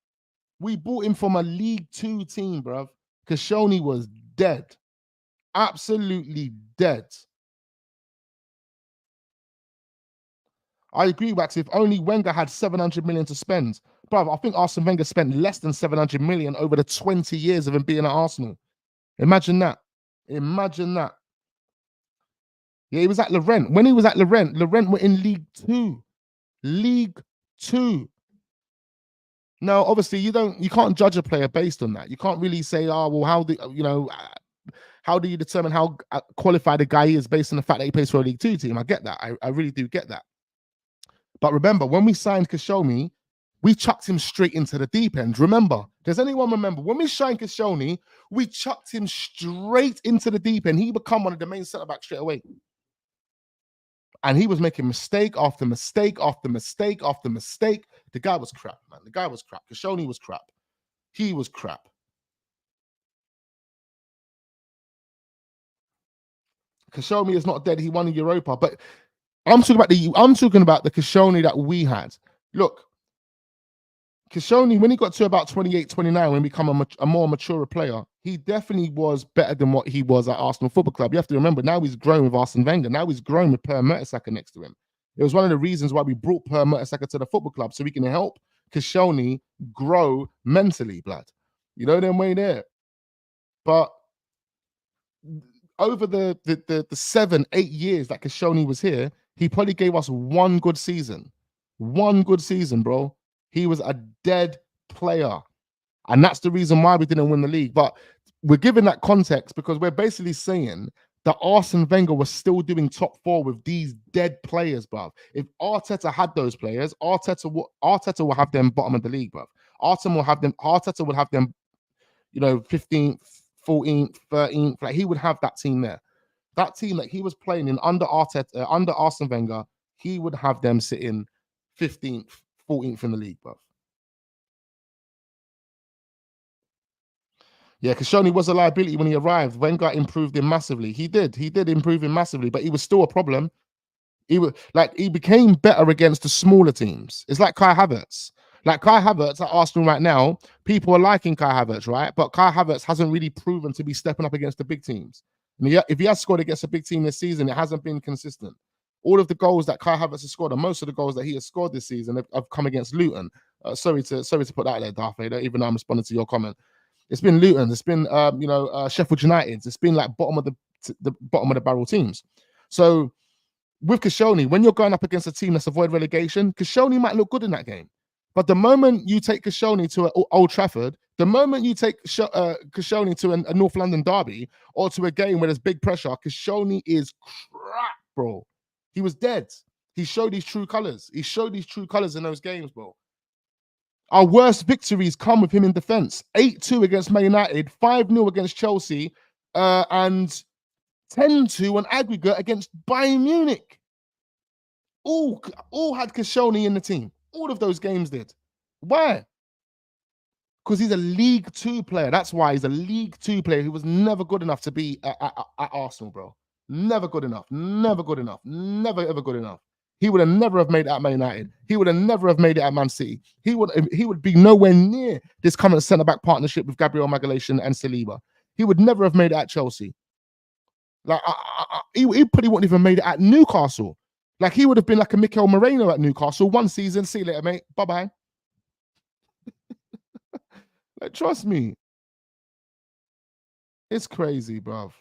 We bought him from a League 2 team, bruv. Koscielny was dead. Absolutely dead. I agree, Wax. If only Wenger had 700 million to spend. Bruv, I think Arsene Wenger spent less than 700 million over the 20 years of him being at Arsenal. Imagine that. Imagine that. Yeah, he was at Lorient. When he was at Lorient were in League 2. League 2. Now, obviously, you can't judge a player based on that. You can't really say, oh, well, how do you determine how qualified a guy is based on the fact that he plays for a League 2 team? I get that. I really do get that. But remember, when we signed Koscielny, we chucked him straight into the deep end. Remember? Does anyone remember? When we signed Koscielny, we chucked him straight into the deep end. He became one of the main centre-backs straight away. And he was making mistake after mistake after mistake after mistake. The guy was crap, man. The guy was crap. Koscielny was crap. He was crap. Koscielny is not dead. He won the Europa. But I'm talking about the Koscielny that we had. Look, Koscielny, when he got to about 28, 29, when he became a more mature player, he definitely was better than what he was at Arsenal Football Club. You have to remember, now he's grown with Arsene Wenger. Now he's grown with Per Mertesacker next to him. It was one of the reasons why we brought Per Mertesacker to the football club, so we can help Koscielny grow mentally, blood. You know them way there. But over the 7-8 years that Koscielny was here, he probably gave us one good season. One good season, bro. He was a dead player. And that's the reason why we didn't win the league. But we're giving that context because we're basically saying that Arsene Wenger was still doing top four with these dead players, bruv. If Arteta had those players, Arteta will have them bottom of the league, bruv. Arteta would have them, 15th, 14th, 13th. Like, he would have that team there. That team that he was playing in under Arsene Wenger, he would have them sitting 15th, 14th in the league, bruv. Yeah, Koscielny was a liability when he arrived. Wenger improved him massively. He did improve him massively, but he was still a problem. He became better against the smaller teams. It's like Kai Havertz. Like Kai Havertz at Arsenal right now, people are liking Kai Havertz, right? But Kai Havertz hasn't really proven to be stepping up against the big teams. And if he has scored against a big team this season, it hasn't been consistent. All of the goals that Kai Havertz has scored, and most of the goals that he has scored this season have come against Luton. Sorry to put that there, Darth Vader, even though I'm responding to your comment. It's been Luton. It's been Sheffield United. It's been like bottom of the barrel teams. So with Koscielny, when you're going up against a team that's avoid relegation, Koscielny might look good in that game. But the moment you take Koscielny to Old Trafford, the moment you take Koscielny to a North London derby or to a game where there's big pressure, Koscielny is crap, bro. He was dead. He showed his true colors. He showed his true colors in those games, bro. Our worst victories come with him in defense. 8-2 against Man United, 5-0 against Chelsea, and 10-2 on aggregate against Bayern Munich. All had Koscielny in the team. All of those games did. Why? Because he's a League Two player. That's why he's a League Two player who was never good enough to be at Arsenal, bro. Never good enough. Never good enough. Never ever good enough. He would have never have made it at Man United. He would have never have made it at Man City. He would be nowhere near this current centre-back partnership with Gabriel Magalhaes and Saliba. He would never have made it at Chelsea. Like he probably wouldn't even made it at Newcastle. Like he would have been like a Mikel Moreno at Newcastle. One season, see you later, mate. Bye-bye. Like, trust me. It's crazy, bruv.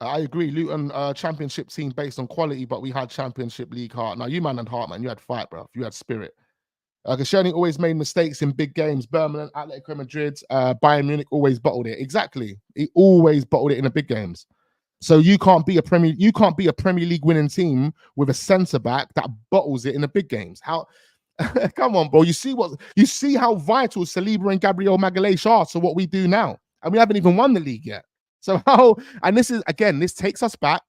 I agree. Luton championship team based on quality, but we had championship league heart. Now, you man had heart, man. You had fight, bruv. You had spirit. Koscielny always made mistakes in big games. Birmingham, Atletico Madrid, Bayern Munich always bottled it. Exactly. He always bottled it in the big games. So you can't be a Premier League winning team with a centre back that bottles it in the big games. How? Come on, bro. You see how vital Saliba and Gabriel Magalhaes are to what we do now, and we haven't even won the league yet. So how? And this takes us back.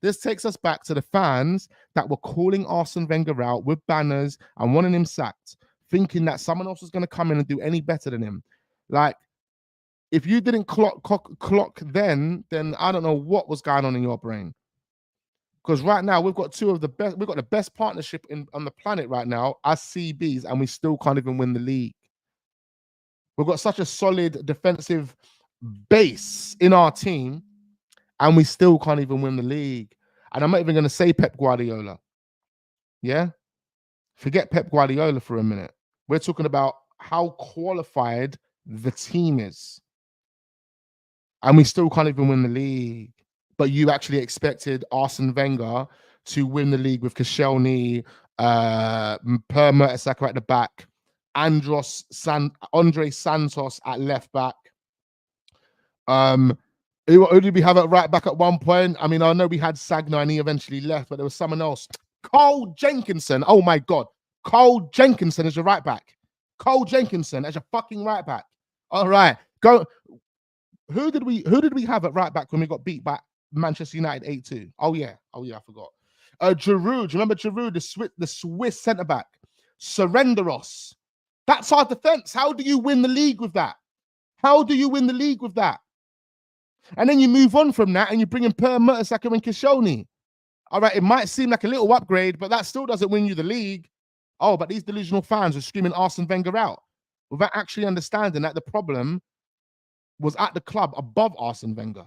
This takes us back to the fans that were calling Arsene Wenger out with banners and wanting him sacked, thinking that someone else was going to come in and do any better than him. Like, if you didn't clock then I don't know what was going on in your brain. Because right now we've got the best partnership on the planet right now as CBs, and we still can't even win the league. We've got such a solid defensive base in our team, and we still can't even win the league. And I'm not even going to say Pep Guardiola. Yeah? Forget Pep Guardiola for a minute. We're talking about how qualified the team is. And we still can't even win the league. But you actually expected Arsene Wenger to win the league with Koscielny, Per Mertesacker at the back, Andre Santos at left back. Who did we have at right back at one point? I mean, I know we had Sagna and he eventually left, but there was someone else. Cole Jenkinson. Oh my God. Cole Jenkinson is your right back. Cole Jenkinson as your fucking right back. All right. Go. Who did we have at right back when we got beat by Manchester United 8-2? Oh yeah, I forgot. Giroud. Do you remember Giroud, the Swiss centre back? Surrenderos. That's our defense. How do you win the league with that? How do you win the league with that? And then you move on from that and you bring in Per Mertesacker and Koscielny. All right, it might seem like a little upgrade, but that still doesn't win you the league. Oh, but these delusional fans are screaming Arsene Wenger out without actually understanding that the problem was at the club above Arsene Wenger,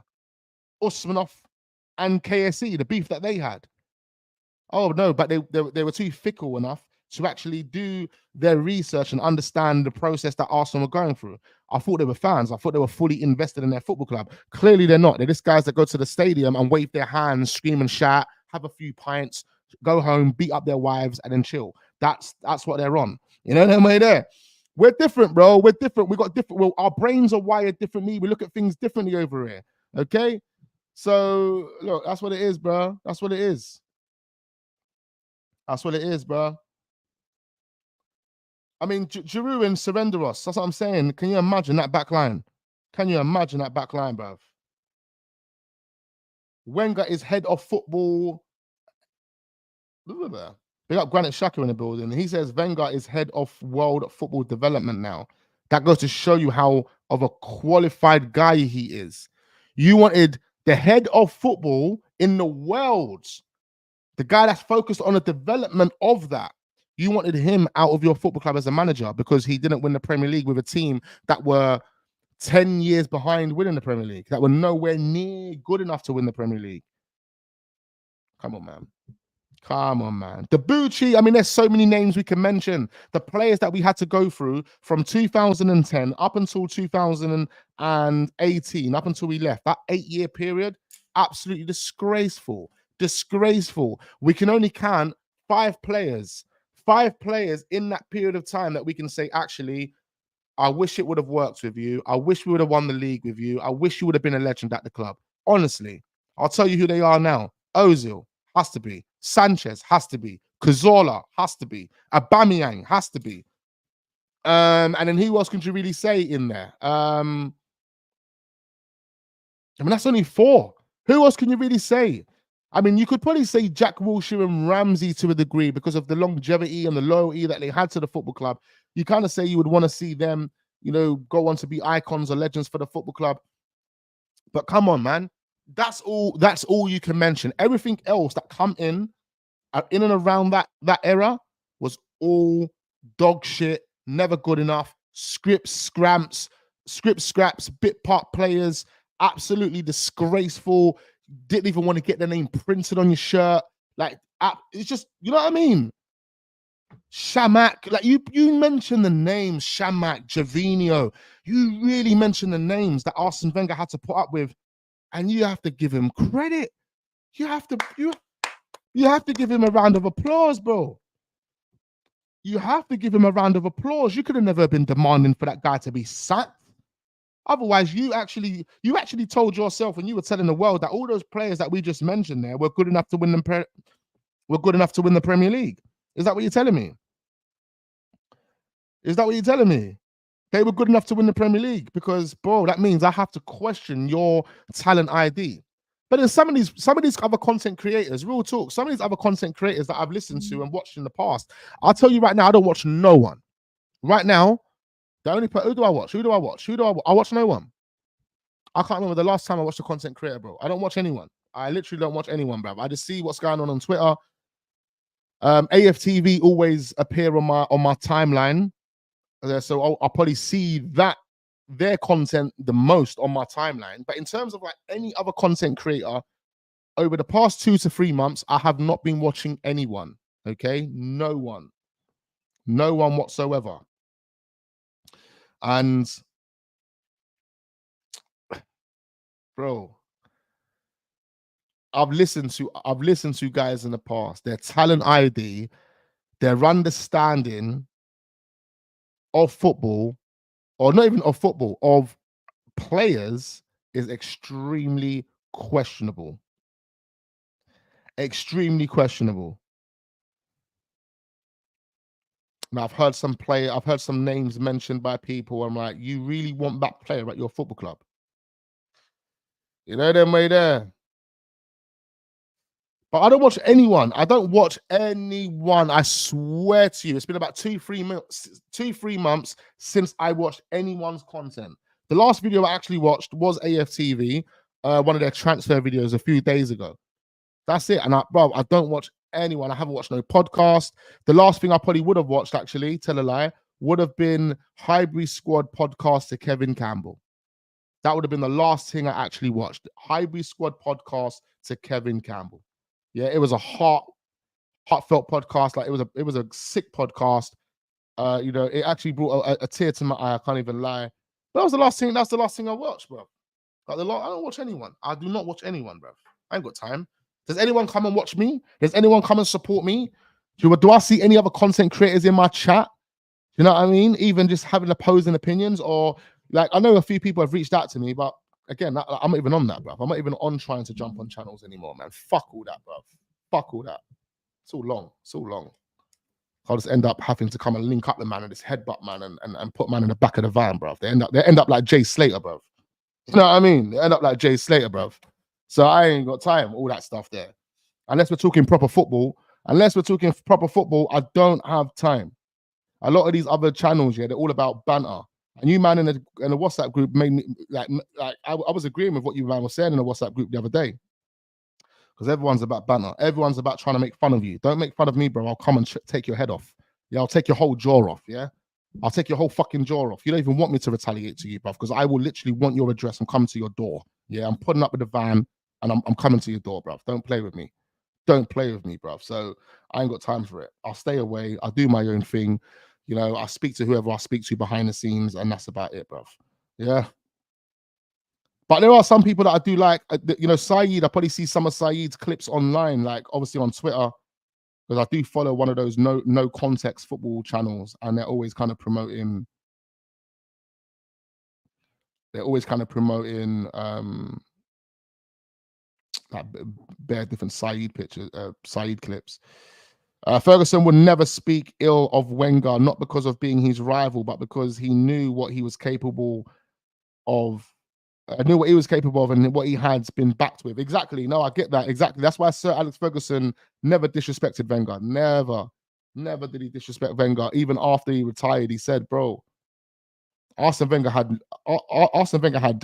Usmanov and KSE, the beef that they had. Oh no, but they were too fickle enough to actually do their research and understand the process that Arsenal were going through. I thought they were fans. I thought they were fully invested in their football club. Clearly they're not. They're just guys that go to the stadium and wave their hands, scream and shout, have a few pints, go home, beat up their wives, and then chill. That's what they're on. You know that way there. We're different, bro. We're different. We got different. Well, our brains are wired differently. We look at things differently over here. Okay? So look, that's what it is, bro. That's what it is. That's what it is, bro. I mean, Giroud and Surrenderos, that's what I'm saying. Can you imagine that back line? Can you imagine that back line, bruv? Wenger is head of football. They got Granit Xhaka in the building. He says Wenger is head of world football development now. That goes to show you how of a qualified guy he is. You wanted the head of football in the world, the guy that's focused on the development of that. You wanted him out of your football club as a manager because he didn't win the Premier League with a team that were 10 years behind winning the Premier League, that were nowhere near good enough to win the Premier League. Come on, man. Come on, man. Debuchy, I mean, there's so many names we can mention. The players that we had to go through from 2010 up until 2018, up until we left, that 8-year period, absolutely disgraceful. Disgraceful. We can only count 5 players in that period of time that we can say, actually, I wish it would have worked with you. I wish we would have won the league with you. I wish you would have been a legend at the club. Honestly, I'll tell you who they are now. Ozil has to be. Sanchez has to be. Cazorla has to be. Aubameyang has to be. And then who else could you really say in there? I mean, that's only 4. Who else can you really say? I mean, you could probably say Jack Wilshere and Ramsey to a degree because of the longevity and the loyalty that they had to the football club. You kind of say you would want to see them, you know, go on to be icons or legends for the football club. But come on, man. That's all you can mention. Everything else that come in and around that era was all dog shit, never good enough, script scraps, bit part players, absolutely disgraceful. Didn't even want to get their name printed on your shirt. Like, it's just, you know what I mean? Shamak, like you mentioned the names, Shamak, Javinho. You really mentioned the names that Arsene Wenger had to put up with, and you have to give him credit. You have to give him a round of applause, bro. You have to give him a round of applause. You could have never been demanding for that guy to be sacked. Otherwise, you actually told yourself and you were telling the world that all those players that we just mentioned there were good enough to win the Premier League. Is that what you're telling me? Is that what you're telling me? They were good enough to win the Premier League because, bro, that means I have to question your talent ID. But then some of these other content creators, real talk, some of these other content creators that I've listened to and watched in the past, I'll tell you right now, I don't watch no one. Right now, who do I watch? I watch no one. I can't remember the last time I watched a content creator, bro. I don't watch anyone. I literally don't watch anyone, bro. I just see what's going on Twitter. AFTV always appear on my timeline. So I'll probably see their content the most on my timeline. But in terms of like any other content creator, over the past 2 to 3 months, I have not been watching anyone. Okay, no one whatsoever. And bro, I've listened to guys in the past. Their talent ID, their understanding of football, or not even of football, of players is extremely questionable. Extremely questionable. Now, I've heard some names mentioned by people. I'm like, you really want that player at your football club? You know them way there. But I don't watch anyone. I swear to you, it's been about 2-3 months since I watched anyone's content. The last video I actually watched was AFTV, one of their transfer videos a few days ago. That's it. And I don't watch anyone. I haven't watched no podcast. The last thing I probably would have watched, actually, tell a lie, would have been Highbury Squad podcast to Kevin Campbell. That would have been the last thing I actually watched. Highbury Squad podcast to Kevin Campbell. Yeah, it was a heartfelt podcast. Like it was a sick podcast. You know, it actually brought a tear to my eye. I can't even lie. But that was the last thing. That's the last thing I watched, bro. Like I don't watch anyone. I do not watch anyone, bro. I ain't got time. Does anyone come and watch me? Does anyone come and support me? Do I see any other content creators in my chat? You know what I mean? Even just having opposing opinions, or like I know a few people have reached out to me, but again, I'm not even on that, bro. I'm not even on trying to jump on channels anymore, man. Fuck all that, bro. Fuck all that. It's all long. It's all long. I'll just end up having to come and link up the man and this headbutt man and put man in the back of the van, bro. They end up like Jay Slater, bro. You know what I mean? They end up like Jay Slater, bro. So I ain't got time, all that stuff there. Unless we're talking proper football, I don't have time. A lot of these other channels, yeah, they're all about banter. And you, man, in the WhatsApp group made me like I was agreeing with what you, man, was saying in the WhatsApp group the other day. Because everyone's about banter. Everyone's about trying to make fun of you. Don't make fun of me, bro. I'll come and take your head off. Yeah, I'll take your whole jaw off, yeah? I'll take your whole fucking jaw off. You don't even want me to retaliate to you, bro, because I will literally want your address and come to your door. Yeah, I'm putting up with the van and I'm coming to your door, bro. Don't play with me. don't play with me, bruv. So I ain't got time for it. I'll stay away. I'll do my own thing. You know, I speak to whoever I speak to behind the scenes, and that's about it, bruv. Yeah. But there are some people that I do like. You know, Saeed. I probably see some of Saeed's clips online, like obviously on Twitter, because I do follow one of those no context football channels, and they're always kind of promoting. They're always kind of promoting like bare different Saeed pictures, Saeed clips. Ferguson would never speak ill of Wenger, not because of being his rival, but because he knew what he was capable of. I knew what he was capable of and what he had been backed with. Exactly. No, I get that. Exactly. That's why Sir Alex Ferguson never disrespected Wenger. Never did he disrespect Wenger. Even after he retired, he said, "Bro, Arsene Wenger had Arsene Wenger had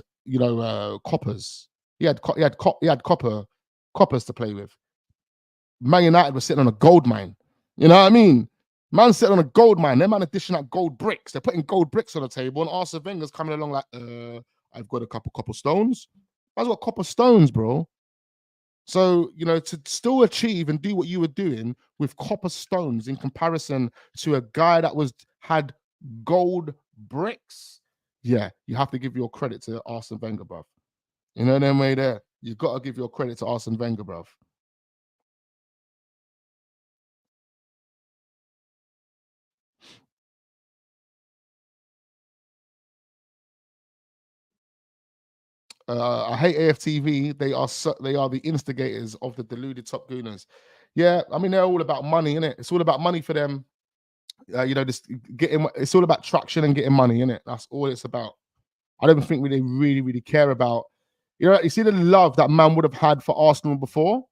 coppers. He had coppers to play with. Man United was sitting on a gold mine. You know what I mean? Man sitting on a gold mine. Them man are dishing out gold bricks. They're putting gold bricks on the table, and Arsene Wenger's coming along like, I've got a couple copper stones. I've got copper stones, bro. So, you know, to still achieve and do what you were doing with copper stones in comparison to a guy that had gold bricks, yeah, you have to give your credit to Arsene Wenger, bruv. You know them way there. You got to give your credit to Arsene Wenger, bruv. I hate AFTV. They are the instigators of the deluded top gooners. Yeah, I mean they're all about money, innit? It's all about money for them. Just getting. It's all about traction and getting money, innit? That's all it's about. I don't think they really care about. You see the love that man would have had for Arsenal before,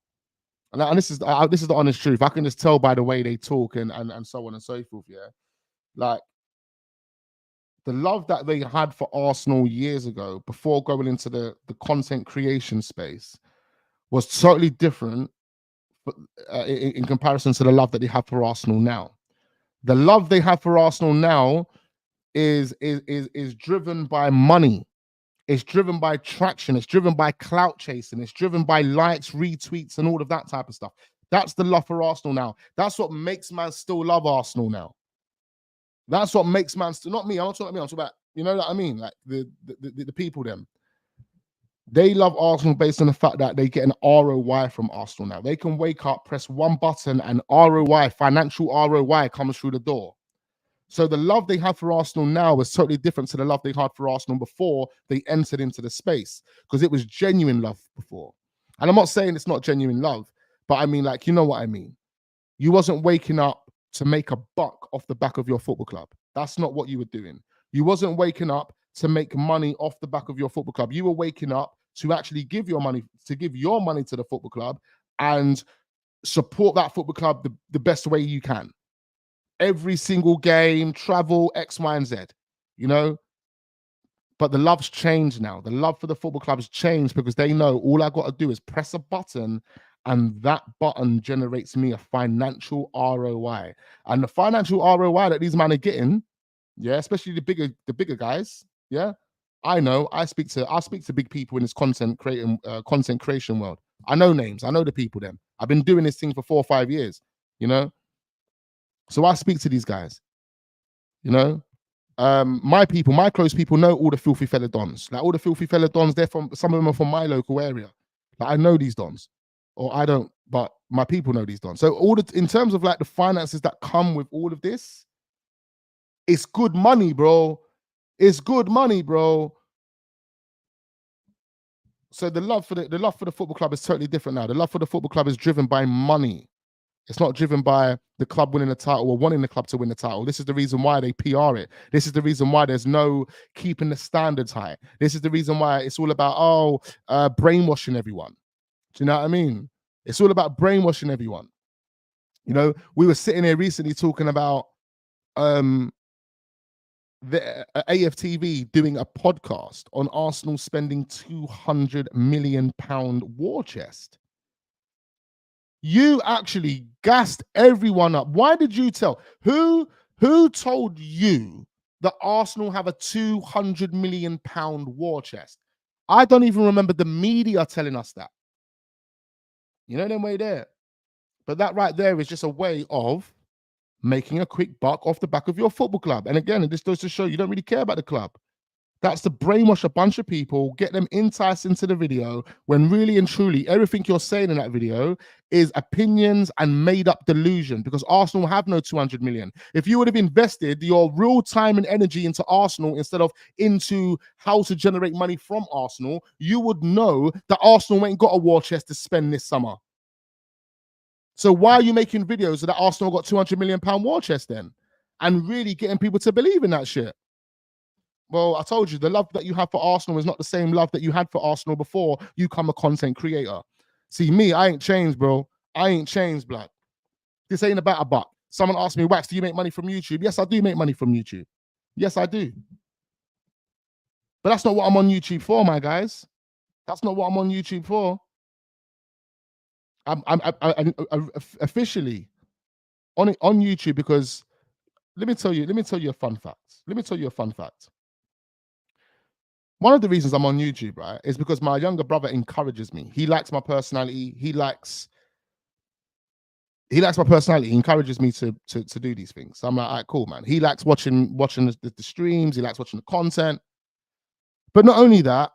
and this is the honest truth. I can just tell by the way they talk and so on and so forth. Yeah, like the love that they had for Arsenal years ago, before going into the content creation space, was totally different in comparison to the love that they have for Arsenal now. The love they have for Arsenal now is driven by money. It's driven by traction. It's driven by clout chasing. It's driven by likes, retweets, and all of that type of stuff. That's the love for Arsenal now. That's what makes man still love Arsenal now. That's what makes man still, not me. I'm not talking about me. I'm talking about, you know what I mean? Like the people, them. They love Arsenal based on the fact that they get an ROI from Arsenal now. They can wake up, press one button, and ROI, financial ROI, comes through the door. So the love they have for Arsenal now is totally different to the love they had for Arsenal before they entered into the space, because it was genuine love before. And I'm not saying it's not genuine love, but I mean, like, you know what I mean? You wasn't waking up to make a buck off the back of your football club. That's not what you were doing. You wasn't waking up to make money off the back of your football club. You were waking up to actually give your money to the football club and support that football club the best way you can. Every single game, travel, X, Y, and Z, you know? But the love's changed now. The love for the football club has changed because they know all I got to do is press a button, and that button generates me a financial ROI. And the financial ROI that these men are getting, yeah, especially the bigger guys, yeah. I know. I speak to big people in this content creation world. I know names. I know the people. Them. I've been doing this thing for 4 or 5 years. You know, so I speak to these guys. You know, my people, my close people know all the filthy fella dons. Like all the filthy fella dons, some of them are from my local area. Like I know these dons, or I don't, but my people know these dons. So in terms of like the finances that come with all of this, it's good money, bro. It's good money, bro. So the love for the football club is totally different now. The love for the football club is driven by money. It's not driven by the club winning the title or wanting the club to win the title. This is the reason why they PR it. This is the reason why there's no keeping the standards high. This is the reason why it's all about brainwashing everyone. Do you know what I mean? It's all about brainwashing everyone. You know, we were sitting here recently talking about the AFTV doing a podcast on Arsenal spending £200 million war chest. You actually gassed everyone up. Why did you tell? Who told you that Arsenal have a £200 million war chest? I don't even remember the media telling us that. You know them way there. But that right there is just a way of making a quick buck off the back of your football club. And again, this goes to show you don't really care about the club. That's to brainwash a bunch of people, get them enticed into the video, when really and truly everything you're saying in that video is opinions and made up delusion, because Arsenal have no 200 million. If you would have invested your real time and energy into Arsenal instead of into how to generate money from Arsenal, you would know that Arsenal ain't got a war chest to spend this summer. So why are you making videos that Arsenal got 200 million pound war chest then? And really getting people to believe in that shit? Well, I told you, the love that you have for Arsenal is not the same love that you had for Arsenal before you become a content creator. See, me, I ain't changed, bro. I ain't changed, blood. This ain't about a buck. Someone asked me, Wax, do you make money from YouTube? Yes, I do make money from YouTube. Yes, I do. But that's not what I'm on YouTube for, my guys. That's not what I'm on YouTube for. I'm officially on YouTube because let me tell you a fun fact. One of the reasons I'm on YouTube, right, is because my younger brother encourages me. He likes my personality. He likes my personality. He encourages me to do these things. So I'm like, all right, cool, man. He likes watching the streams. He likes watching the content. But not only that,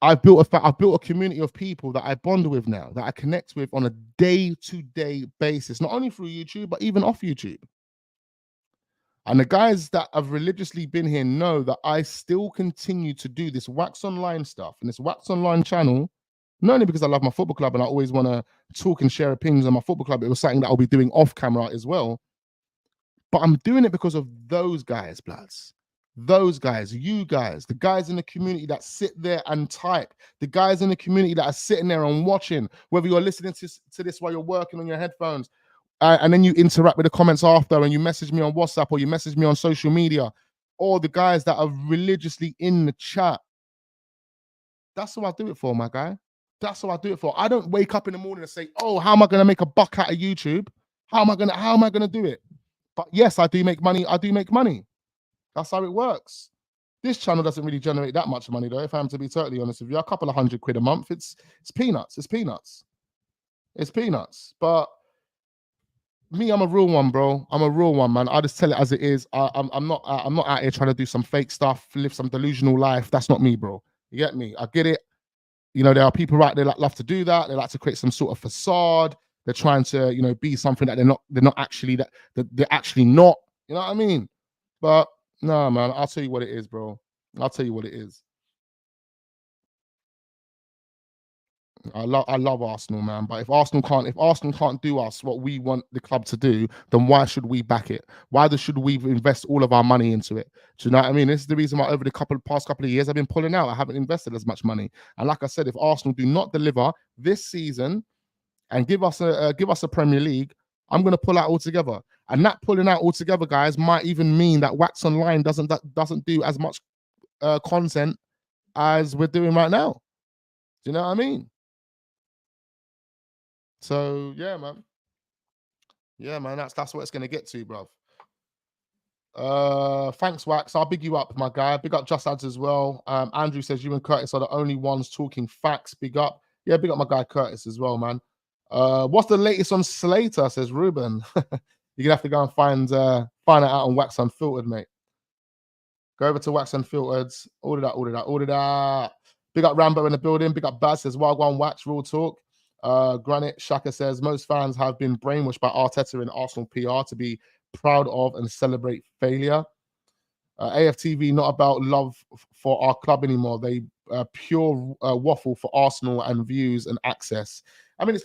I've built a community of people that I bond with now, that I connect with on a day-to-day basis, not only through YouTube, but even off YouTube. And the guys that have religiously been here know that I still continue to do this Wax Online stuff and this Wax Online channel, not only because I love my football club and I always want to talk and share opinions on my football club. It was something that I'll be doing off camera as well. But I'm doing it because of those guys, bloods. Those guys, you guys, the guys in the community that sit there and type, the guys in the community that are sitting there and watching, whether you're listening to this while you're working on your headphones, and then you interact with the comments after, and you message me on WhatsApp or you message me on social media, or the guys that are religiously in the chat. That's what I do it for, my guy. That's what I do it for. I don't wake up in the morning and say, oh, how am I going to make a buck out of YouTube? How am I going to do it? But yes, I do make money. That's how it works. This channel doesn't really generate that much money, though, if I'm to be totally honest with you. A couple of £100 a month. It's peanuts. It's peanuts. But me, I'm a real one, bro. I'm a real one, man. I just tell it as it is. I'm not out here trying to do some fake stuff, live some delusional life. That's not me, bro. You get me? I get it. You know, there are people out there that love to do that. They like to create some sort of facade. They're trying to, you know, be something that they're not actually, that they're actually not. You know what I mean? But no, man, I'll tell you what it is, bro. I'll tell you what it is. I love Arsenal, man. But if Arsenal can't do us what we want the club to do, then why should we back it? Why should we invest all of our money into it? Do you know what I mean? This is the reason why over the past couple of years I've been pulling out. I haven't invested as much money. And like I said, if Arsenal do not deliver this season and give us a Premier League, I'm going to pull out altogether. And that pulling out altogether, guys, might even mean that Wax Online doesn't do as much content as we're doing right now. Do you know what I mean? So yeah, man. Yeah, man. That's what it's gonna get to, bro. Thanks, Wax. I'll big you up, my guy. Big up Just Ads as well. Andrew says you and Curtis are the only ones talking facts. Big up. Yeah, big up my guy Curtis as well, man. What's the latest on Slater? Says Ruben. You're gonna have to go and find it out on Wax Unfiltered, mate. Go over to Wax Unfiltered. Order that. Big up Rambo in the building. Big up Baz says Wagwan Wax, real talk. Granite Shaka says most fans have been brainwashed by Arteta and Arsenal PR to be proud of and celebrate failure. AFTV not about love for our club anymore. They pure waffle for Arsenal and views and access. I mean,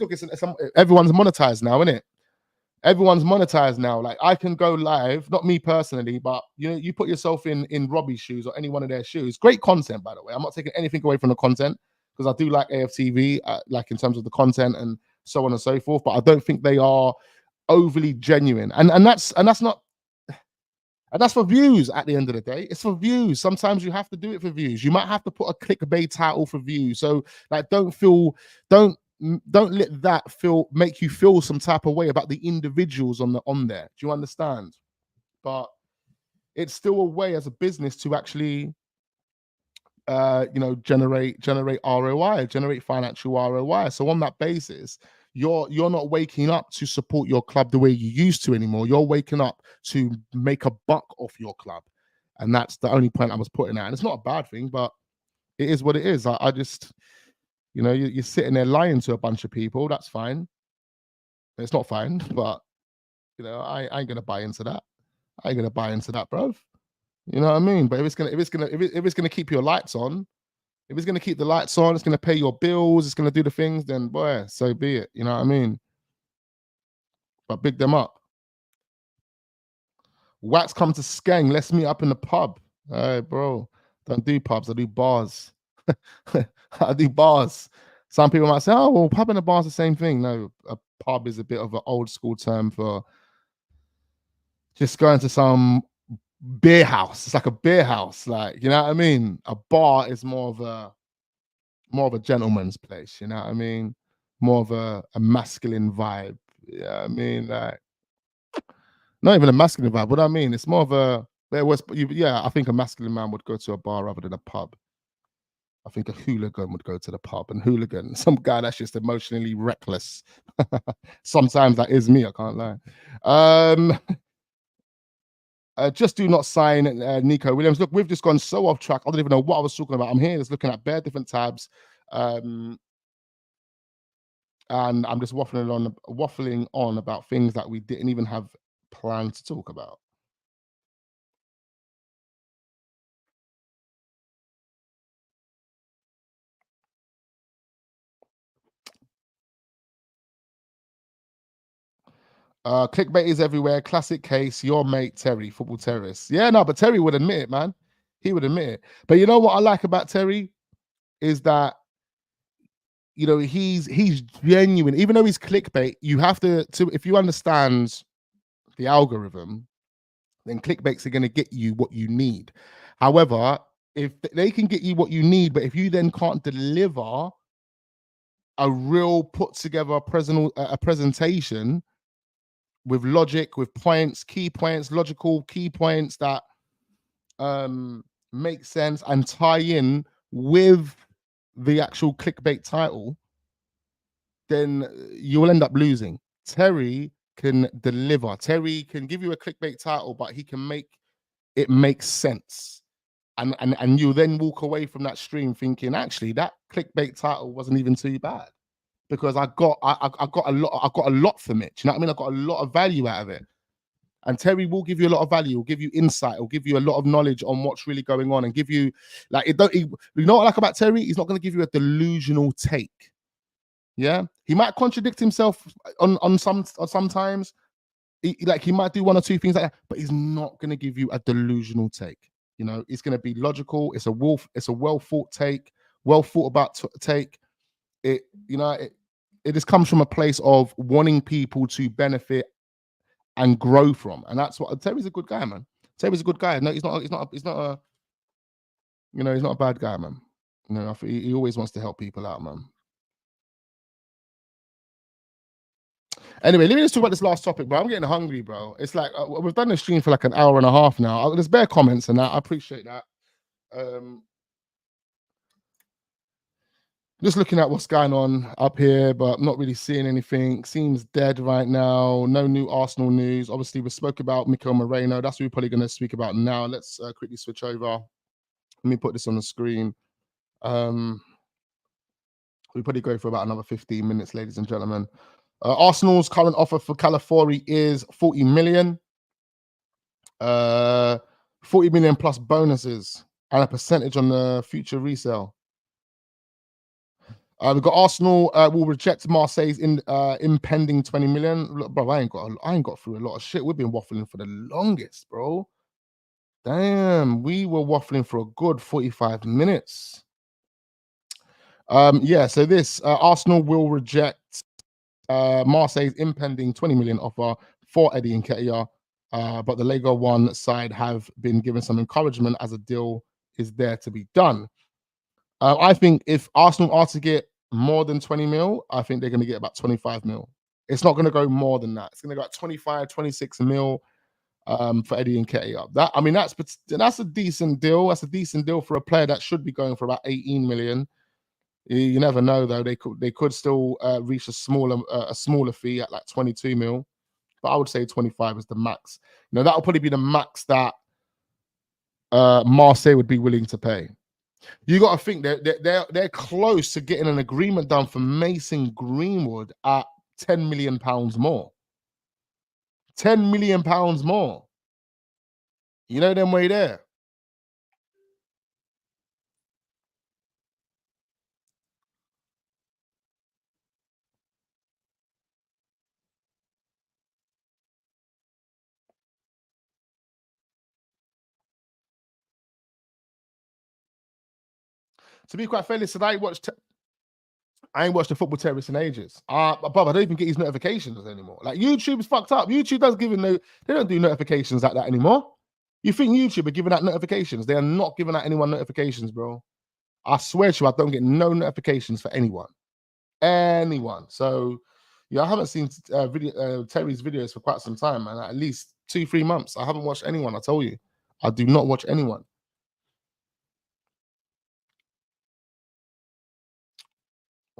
everyone's monetized now, isn't it? Everyone's monetized now. Like I can go live, not me personally, but you know, you put yourself in Robbie's shoes or any one of their shoes. Great content, by the way. I'm not taking anything away from the content because I do like AFTV, like in terms of the content and so on and so forth. But I don't think they are overly genuine, and that's not. And that's for views at the end of the day. It's for views. Sometimes you have to do it for views. You might have to put a clickbait title for views. So like don't let that make you feel some type of way about the individuals on there. Do you understand? But it's still a way as a business to actually generate ROI, generate financial ROI. So on that basis, you're not waking up to support your club the way you used to anymore. You're waking up to make a buck off your club, and that's the only point I was putting at. And it's not a bad thing, but it is what it is. I just, you're sitting there lying to a bunch of people. That's fine. It's not fine, but I ain't gonna buy into that. I ain't gonna buy into that, bruv. You know what I mean? But if it's gonna keep your lights on, if it's gonna keep the lights on, it's gonna pay your bills, it's gonna do the things, then boy, so be it. You know what I mean? But big them up. Wax come to Skeng. Let's meet up in the pub. Hey, bro. Don't do pubs. I do bars. I do bars. Some people might say, oh, well, pub and a bar is the same thing. No, a pub is a bit of an old school term for just going to some beer house. It's like a beer house. Like, you know what I mean? A bar is more of a gentleman's place. You know what I mean? More of a masculine vibe. Yeah, I mean, like, not even a masculine vibe. What I mean, it's more of a I think a masculine man would go to a bar rather than a pub. I think a hooligan would go to the pub, and hooligan, some guy that's just emotionally reckless. Sometimes that is me, I can't lie. Just do not sign Nico Williams. Look, we've just gone so off track. I don't even know what I was talking about. I'm here just looking at bare different tabs. And I'm just waffling on about things that we didn't even have planned to talk about. Clickbait is everywhere. Classic case. Your mate Terry, football terrorist. Yeah, no, but Terry would admit it, man. He would admit it. But you know what I like about Terry is that he's genuine. Even though he's clickbait, you have to if you understand the algorithm, then clickbaits are going to get you what you need. However, if they can get you what you need, but if you then can't deliver a real put together a presentation with logic, with points, key points, logical key points that make sense and tie in with the actual clickbait title, then you will end up losing. Terry can deliver. Terry can give you a clickbait title, but he can make it make sense. And you then walk away from that stream thinking, actually, that clickbait title wasn't even too bad, because I got a lot from it. Do you know what I mean? I got a lot of value out of it. And Terry will give you a lot of value, will give you insight, will give you a lot of knowledge on what's really going on, and give you you know what I like about Terry? He's not going to give you a delusional take. Yeah, he might contradict himself on sometimes. He might do one or two things like that, but he's not going to give you a delusional take. It's going to be logical. It's a well thought take, well thought about take. It just comes from a place of wanting people to benefit and grow from, and that's what Terry's a good guy, man. Terry's a good guy. No, he's not a bad guy, man. He always wants to help people out, man. Anyway, let me just talk about this last topic, bro. I'm getting hungry, bro. It's like we've done the stream for like an hour and a half now. There's bare comments and that. I appreciate that. Just looking at what's going on up here, but not really seeing anything. Seems dead right now. No new Arsenal news. Obviously, we spoke about Mikel Moreno. That's what we're probably going to speak about now. Let's quickly switch over. Let me put this on the screen. We probably go for about another 15 minutes, ladies and gentlemen. Arsenal's current offer for Calafiori is 40 million. 40 million plus bonuses and a percentage on the future resale. We've got Arsenal will reject Marseille's impending 20 million. Look, bro, I ain't got through a lot of shit. We've been waffling for the longest, bro. Damn, we were waffling for a good 45 minutes. Yeah, so this Arsenal will reject Marseille's impending 20 million offer for Eddie Nketiah, but the Ligue 1 side have been given some encouragement as a deal is there to be done. I think if Arsenal are to get more than 20 mil, I think they're going to get about 25 mil. It's not going to go more than that. It's going to go at 25, 26 mil for Eddie Nketiah. That's a decent deal. That's a decent deal for a player that should be going for about 18 million. You never know though. They could still reach a smaller fee at like 22 mil, but I would say 25 is the max. That'll probably be the max that Marseille would be willing to pay. You got to think they're close to getting an agreement done for Mason Greenwood at £10 million more. £10 million more. Them way there. To be quite fair, listen, I ain't watched the Football Terrorist in ages. But I don't even get his notifications anymore. Like YouTube's fucked up. YouTube does give they don't do notifications like that anymore. You think YouTube are giving out notifications? They are not giving out anyone notifications, bro. I swear to you, I don't get no notifications for anyone. So I haven't seen Terry's videos for quite some time, man. At least 2-3 months. I haven't watched anyone. I tell you, I do not watch anyone.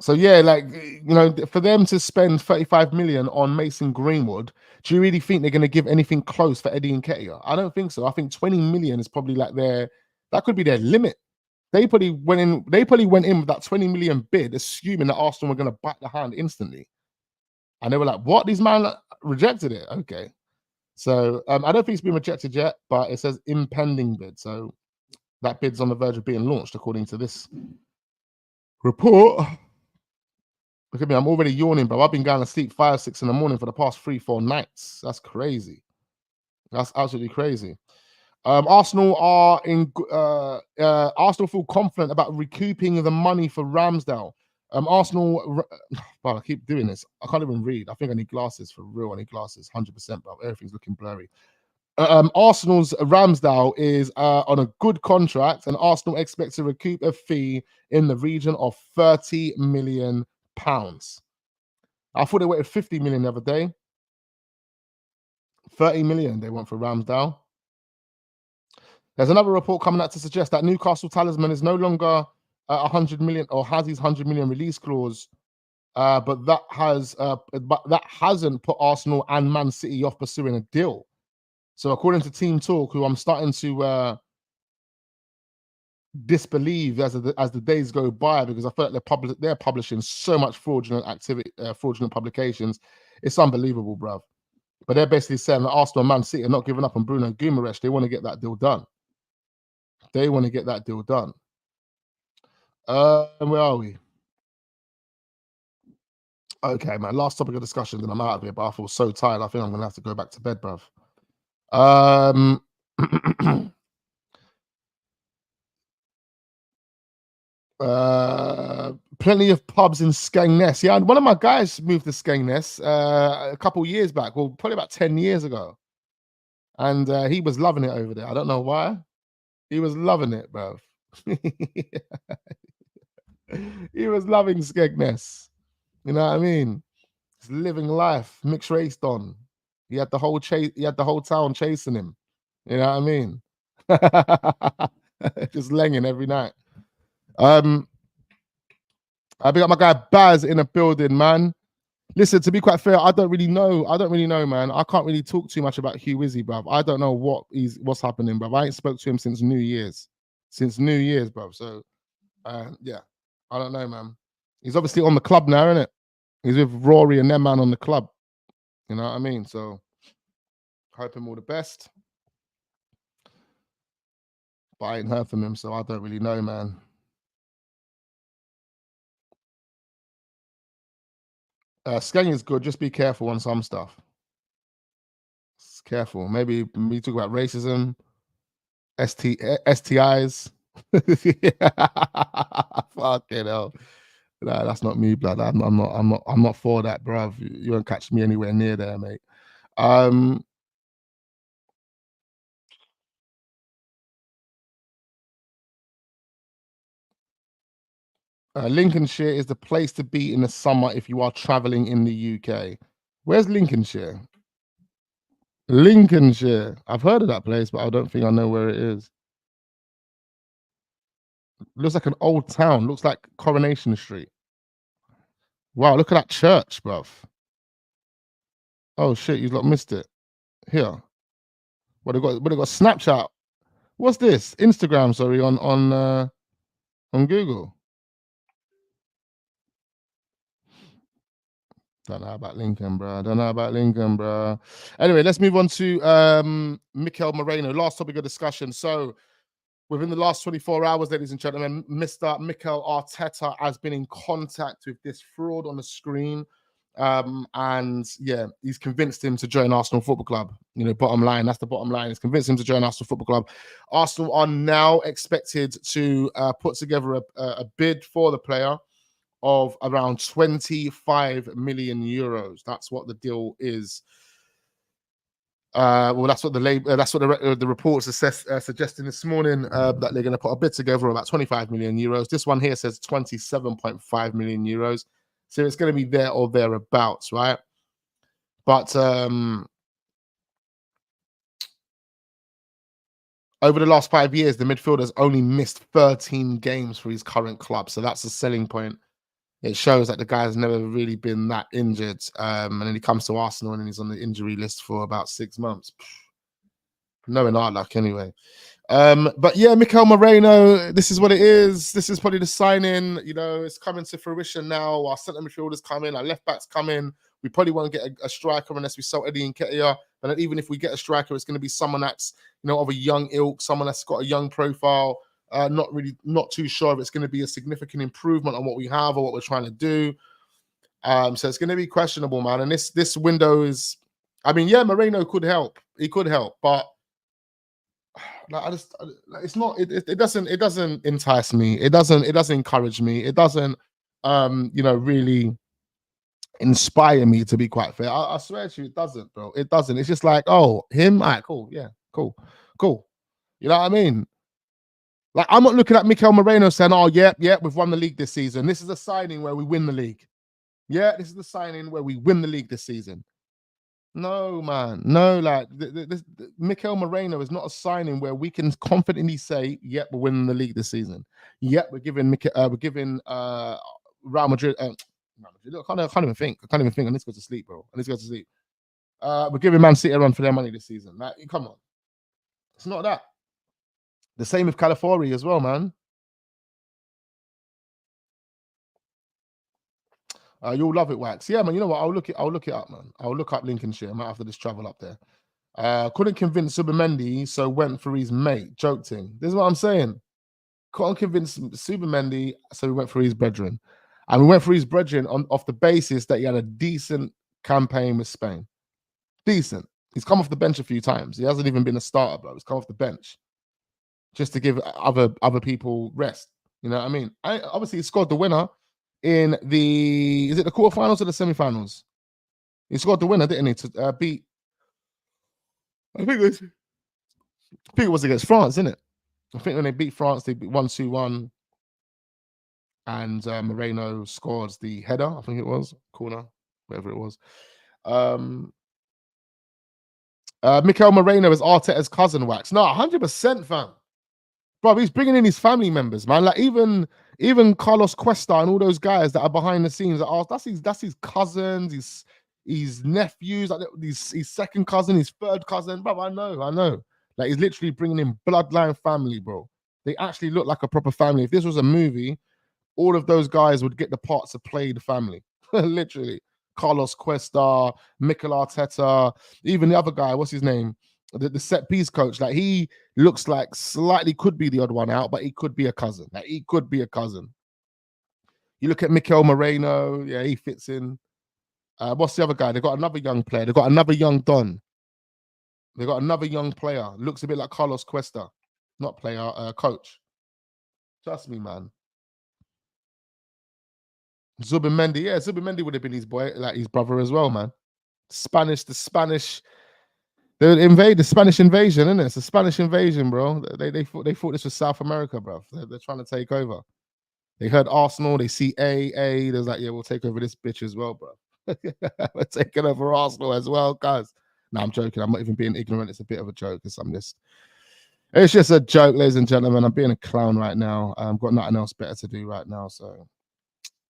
So yeah, like for them to spend 35 million on Mason Greenwood, do you really think they're going to give anything close for Eddie Nketiah? I don't think so. I think 20 million is probably like that could be their limit. They probably went in with that 20 million bid, assuming that Arsenal were going to bite the hand instantly. And they were like, what? These man rejected it. Okay. So I don't think it's been rejected yet, but it says impending bid. So that bid's on the verge of being launched, according to this report. Look at me, I'm already yawning, bro. I've been going to sleep 5, 6 in the morning for the past 3-4 nights. That's crazy. That's absolutely crazy. Arsenal are in. Arsenal feel confident about recouping the money for Ramsdale. Arsenal. Well, I keep doing this. I can't even read. I think I need glasses for real. I need glasses, 100%. Bro, everything's looking blurry. Arsenal's Ramsdale is on a good contract, and Arsenal expect to recoup a fee in the region of £30 million. I thought they wanted 50 million the other day. 30 million they want for Ramsdale. There's another report coming out to suggest that Newcastle talisman is no longer 100 million or has his 100 million release clause, but that hasn't put Arsenal and Man City off pursuing a deal. So according to Team Talk, who I'm starting to disbelieve as the days go by, because I feel like they're publishing so much fraudulent activity, fraudulent publications. It's unbelievable, bruv. But they're basically saying that Arsenal and Man City are not giving up on Bruno Guimaraes. They want to get that deal done. Where are we? Okay, man. Last topic of discussion, then I'm out of here. But I feel so tired. I think I'm gonna have to go back to bed, bruv. Plenty of pubs in Skegness. Yeah, one of my guys moved to Skegness a couple years back, well, probably about 10 years ago. And he was loving it over there. I don't know why. He was loving it, bro. He was loving Skegness. You know what I mean? He's living life, mixed race Don. He had the whole town chasing him. You know what I mean? Just langing every night. I got my guy Baz in a building, man. Listen, to be quite fair, I don't really know, man. I can't really talk too much about Hugh Wizzy, bruv. I don't know what's happening, bruv. I ain't spoke to him since New Year's. Bruv. So, yeah, I don't know, man. He's obviously on the club now, isn't it? He's with Rory and them man on the club. You know what I mean? So, hope him all the best. But I ain't heard from him, so I don't really know, man. Skeng is good. Just be careful on some stuff. Just careful. Maybe we talk about racism, STIs. Fucking hell. Nah, that's not me, blood. I'm not for that, bruv. You won't catch me anywhere near there, mate. Lincolnshire is the place to be in the summer if you are traveling in the UK. Where's Lincolnshire? Lincolnshire. I've heard of that place, but I don't think I know where it is. Looks like an old town. Looks like Coronation Street. Wow, look at that church, bruv. Oh shit, you lot missed it. Here. What they got Snapchat. What's this? Instagram, sorry, on Google. Don't know about Lincoln, bro. Anyway, let's move on to Mikel Moreno. Last topic of discussion. So, within the last 24 hours, ladies and gentlemen, Mr. Mikel Arteta has been in contact with this fraud on the screen. And yeah, he's convinced him to join Arsenal Football Club. You know, bottom line, that's the bottom line. He's convinced him to join Arsenal Football Club. Arsenal are now expected to put together a bid for the player of around 25 million euros. That's what the deal is. Well, that's what the reports are suggesting this morning, that they're going to put a bid together of about 25 million euros. This one here says 27.5 million euros. So it's going to be there or thereabouts, right? But over the last 5 years, the midfielder's only missed 13 games for his current club. So that's a selling point. It shows that the guy's never really been that injured. And then he comes to Arsenal and he's on the injury list for about 6 months. No, in our luck anyway. But yeah, Mikel Moreno, this is what it is. This is probably the signing. You know, it's coming to fruition now. Our centre midfielders come in, our left backs come in. We probably won't get a striker unless we sell Eddie Nketiah. But even if we get a striker, it's going to be someone that's, you know, of a young ilk, someone that's got a young profile. Not too sure if it's going to be a significant improvement on what we have or what we're trying to do. So it's going to be questionable, man. And this window is, I mean, yeah, Moreno could help. He could help, but like, it doesn't entice me. It doesn't encourage me. It doesn't really inspire me, to be quite fair. I swear to you, it doesn't, bro. It doesn't. It's just like, oh, him, all right, cool, yeah, cool. You know what I mean? Like, I'm not looking at Mikel Moreno saying, oh, yeah, we've won the league this season. This is a signing where we win the league. Yeah, this is the signing where we win the league this season. No, man. No, like, Mikel Moreno is not a signing where we can confidently say, yep, we're winning the league this season. Yep, we're giving Real Madrid. Look, I can't even think. I need to go to sleep, bro. We're giving Man City a run for their money this season. Like, come on. It's not that. The same with California as well, man. You'll love it, Wax. Yeah, man. You know what? I'll look it up, man. I'll look up Lincolnshire. I might have to just travel up there. Couldn't convince Subamendi, so went for his mate. Joke thing. This is what I'm saying. Couldn't convince Subamendi, so we went for his brethren. And we went for his brethren off the basis that he had a decent campaign with Spain. Decent. He's come off the bench a few times. He hasn't even been a starter, bro. He's come off the bench just to give other people rest. You know what I mean? Obviously, he scored the winner in the quarterfinals or the semifinals? He scored the winner, didn't he? To beat. I think it was against France, isn't it? I think when they beat France, they beat 1-2-1. And Moreno scored the header, I think it was, corner, whatever it was. Mikel Moreno is Arteta's cousin, Wax. No, 100%, fam. Bro, he's bringing in his family members, man. Like even Carlos Cuesta and all those guys that are behind the scenes. That's his cousins, his nephews, like his second cousin, his third cousin. Bro, I know. Like, he's literally bringing in bloodline family, bro. They actually look like a proper family. If this was a movie, all of those guys would get the parts to play the family. Literally. Carlos Cuesta, Mikel Arteta, even the other guy, what's his name? The set piece coach. Like, he looks like slightly could be the odd one out, but he could be a cousin. Like, he could be a cousin. You look at Mikel Moreno, yeah, he fits in. What's the other guy? They got another young player. They got another young Don. They got another young player. Looks a bit like Carlos Cuesta. Not player, coach. Trust me, man. Zubimendi, yeah, Zubimendi would have been his boy, like his brother as well, man. The Spanish. They would invade the Spanish invasion, isn't it? It's a Spanish invasion, bro. They thought this was South America, bro. They're trying to take over. They heard Arsenal, they see A. They're like, yeah, we'll take over this bitch as well, bro. We're taking over Arsenal as well, guys. No, I'm joking. I'm not even being ignorant. It's a bit of a joke. I'm just It's just a joke, ladies and gentlemen. I'm being a clown right now. I've got nothing else better to do right now. So,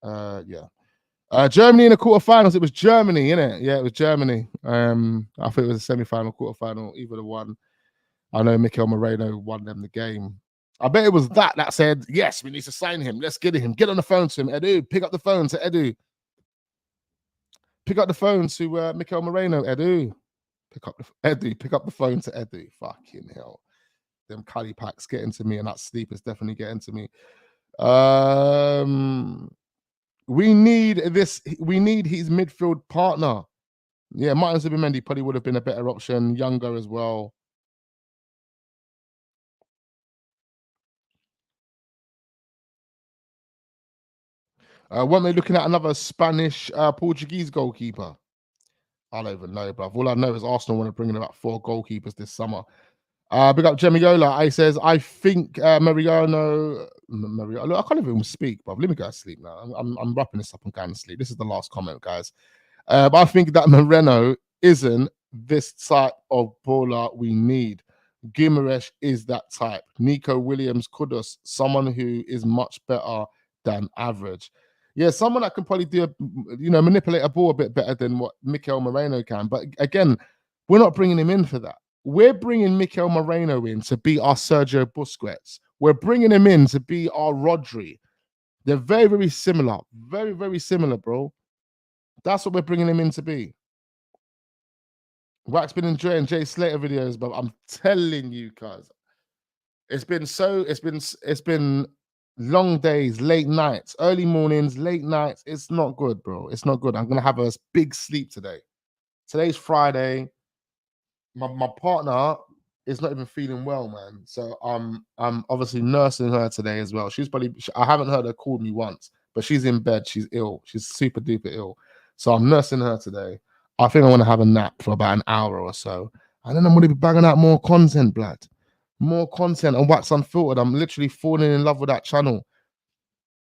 yeah. Germany in the quarterfinals. It was Germany, innit? Yeah, it was Germany. I think it was a semi-final, quarterfinal, either the one. I know Mikel Moreno won them the game. I bet it was that said, yes, we need to sign him. Let's get him. Get on the phone to him. Edu, pick up the phone to Edu. Pick up the phone to Mikel Moreno. Edu. Pick up the phone to Edu. Fucking hell. Them Cali packs getting to me, and that sleep is definitely getting to me. We need his midfield partner. Yeah, Martin Zubimendi probably would have been a better option, younger as well. Weren't they looking at another Spanish Portuguese goalkeeper? I don't even know, bruv. All I know is Arsenal want to bring in about 4 goalkeepers this summer. Big up Gemiola. I says, I think Merino. Look, I can't even speak, bruv. Let me go to sleep now. I'm wrapping this up and going to sleep. This is the last comment, guys. But I think that Moreno isn't this type of baller we need. Guimaraes is that type. Nico Williams, Kudus, someone who is much better than average. Yeah, someone that can probably manipulate a ball a bit better than what Mikel Moreno can. But again, we're not bringing him in for that. We're bringing Mikel Moreno in to be our Sergio Busquets. We're bringing him in to be our Rodri. They're very, very similar. Very, very similar, bro. That's what we're bringing him in to be. Wax been enjoying Jay Slater videos, but I'm telling you, guys, it's been long days, late nights, early mornings, late nights. It's not good, bro. It's not good. I'm gonna have a big sleep today. Today's Friday. My partner is not even feeling well, man. So I'm obviously nursing her today as well. I haven't heard her call me once, but she's in bed. She's ill. She's super duper ill. So I'm nursing her today. I think I want to have a nap for about an hour or so, and then I'm going to be banging out more content, blood. More content on Wax Unfiltered. I'm literally falling in love with that channel.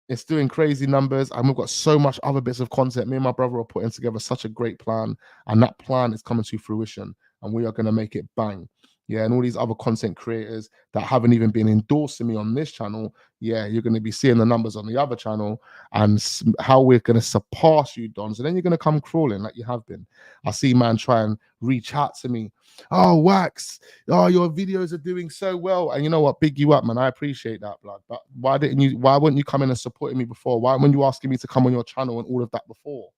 It's doing crazy numbers, and we've got so much other bits of content. Me and my brother are putting together such a great plan, and that plan is coming to fruition, and we are going to make it bang. Yeah, and all these other content creators that haven't even been endorsing me on this channel, yeah, you're going to be seeing the numbers on the other channel and how we're going to surpass you, Dons. And then you're going to come crawling like you have been. I see man try and reach out to me. Oh, Wax, oh, your videos are doing so well. And you know what? Big you up, man. I appreciate that, blood. But why weren't you coming and supporting me before? Why weren't you asking me to come on your channel and all of that before?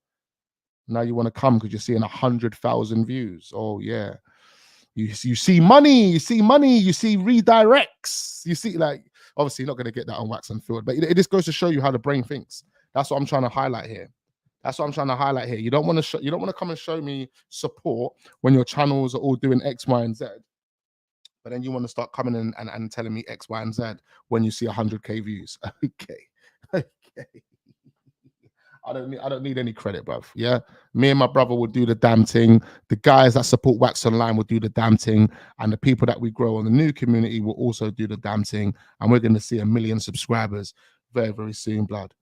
Now you want to come because you're seeing 100,000 views. Oh, yeah. You see money, you see redirects, you see, like, obviously you're not going to get that on Wax Unfiltered, but it just goes to show you how the brain thinks. That's what I'm trying to highlight here. You don't want to come and show me support when your channels are all doing X, Y, and Z, but then you want to start coming in and telling me X, Y, and Z when you see 100K views. Okay. I don't need any credit, bruv. Yeah, me and my brother will do the damn thing. The guys that support Wax Online will do the damn thing, and the people that we grow on the new community will also do the damn thing. And we're going to see 1 million subscribers very, very soon, blood.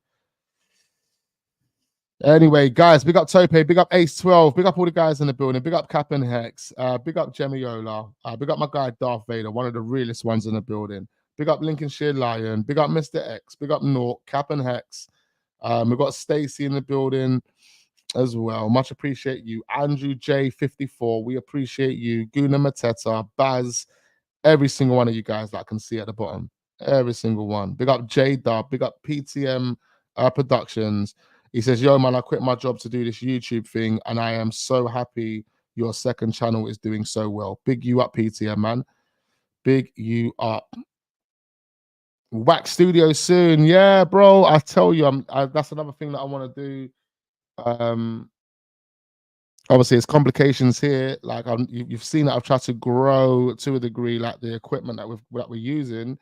Anyway, guys, big up Tope, big up Ace 12, big up all the guys in the building, big up Cap and Hex, big up Gemiola, big up my guy Darth Vader, one of the realest ones in the building. Big up Lincolnshire Lion, big up Mr. X, big up Nork, Cap and Hex. We've got Stacy in the building as well. Much appreciate you. Andrew J54, we appreciate you. Guna Mateta, Baz, every single one of you guys that I can see at the bottom. Every single one. Big up J Dub, big up PTM Productions. He says, yo, man, I quit my job to do this YouTube thing, and I am so happy your second channel is doing so well. Big you up, PTM, man. Big you up. Wax Studio soon. Yeah, bro. I tell you, that's another thing that I want to do. Obviously, it's complications here. Like you've seen that I've tried to grow to a degree, like the equipment that we're using,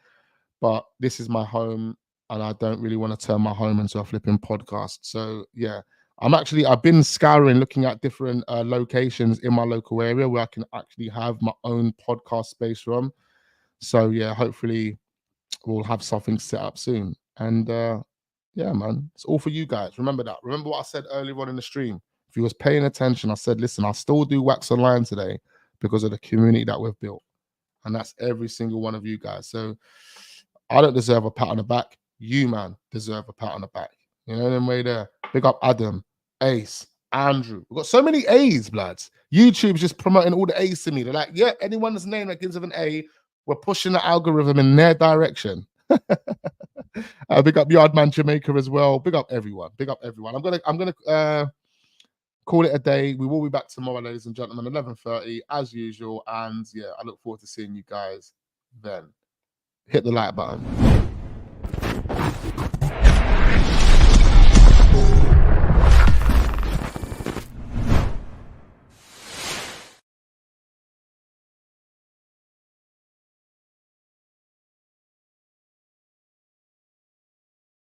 but this is my home, and I don't really want to turn my home into a flipping podcast. So yeah, I've been scouring, looking at different locations in my local area where I can actually have my own podcast space from. So yeah, hopefully we'll have something set up soon. And yeah, man, it's all for you guys. Remember that. Remember what I said earlier on in the stream. If you was paying attention, I said, listen, I'll still do Wax Online today because of the community that we've built. And that's every single one of you guys. So I don't deserve a pat on the back. You, man, deserve a pat on the back. You know them way there. Big up Adam, Ace, Andrew. We've got so many A's, bloods. YouTube's just promoting all the A's to me. They're like, yeah, anyone's name that gives of an A, we're pushing the algorithm in their direction. Big up Yardman Jamaica as well. Big up everyone. Big up everyone. I'm gonna call it a day. We will be back tomorrow, ladies and gentlemen, 11:30 as usual. And yeah, I look forward to seeing you guys then. Hit the like button.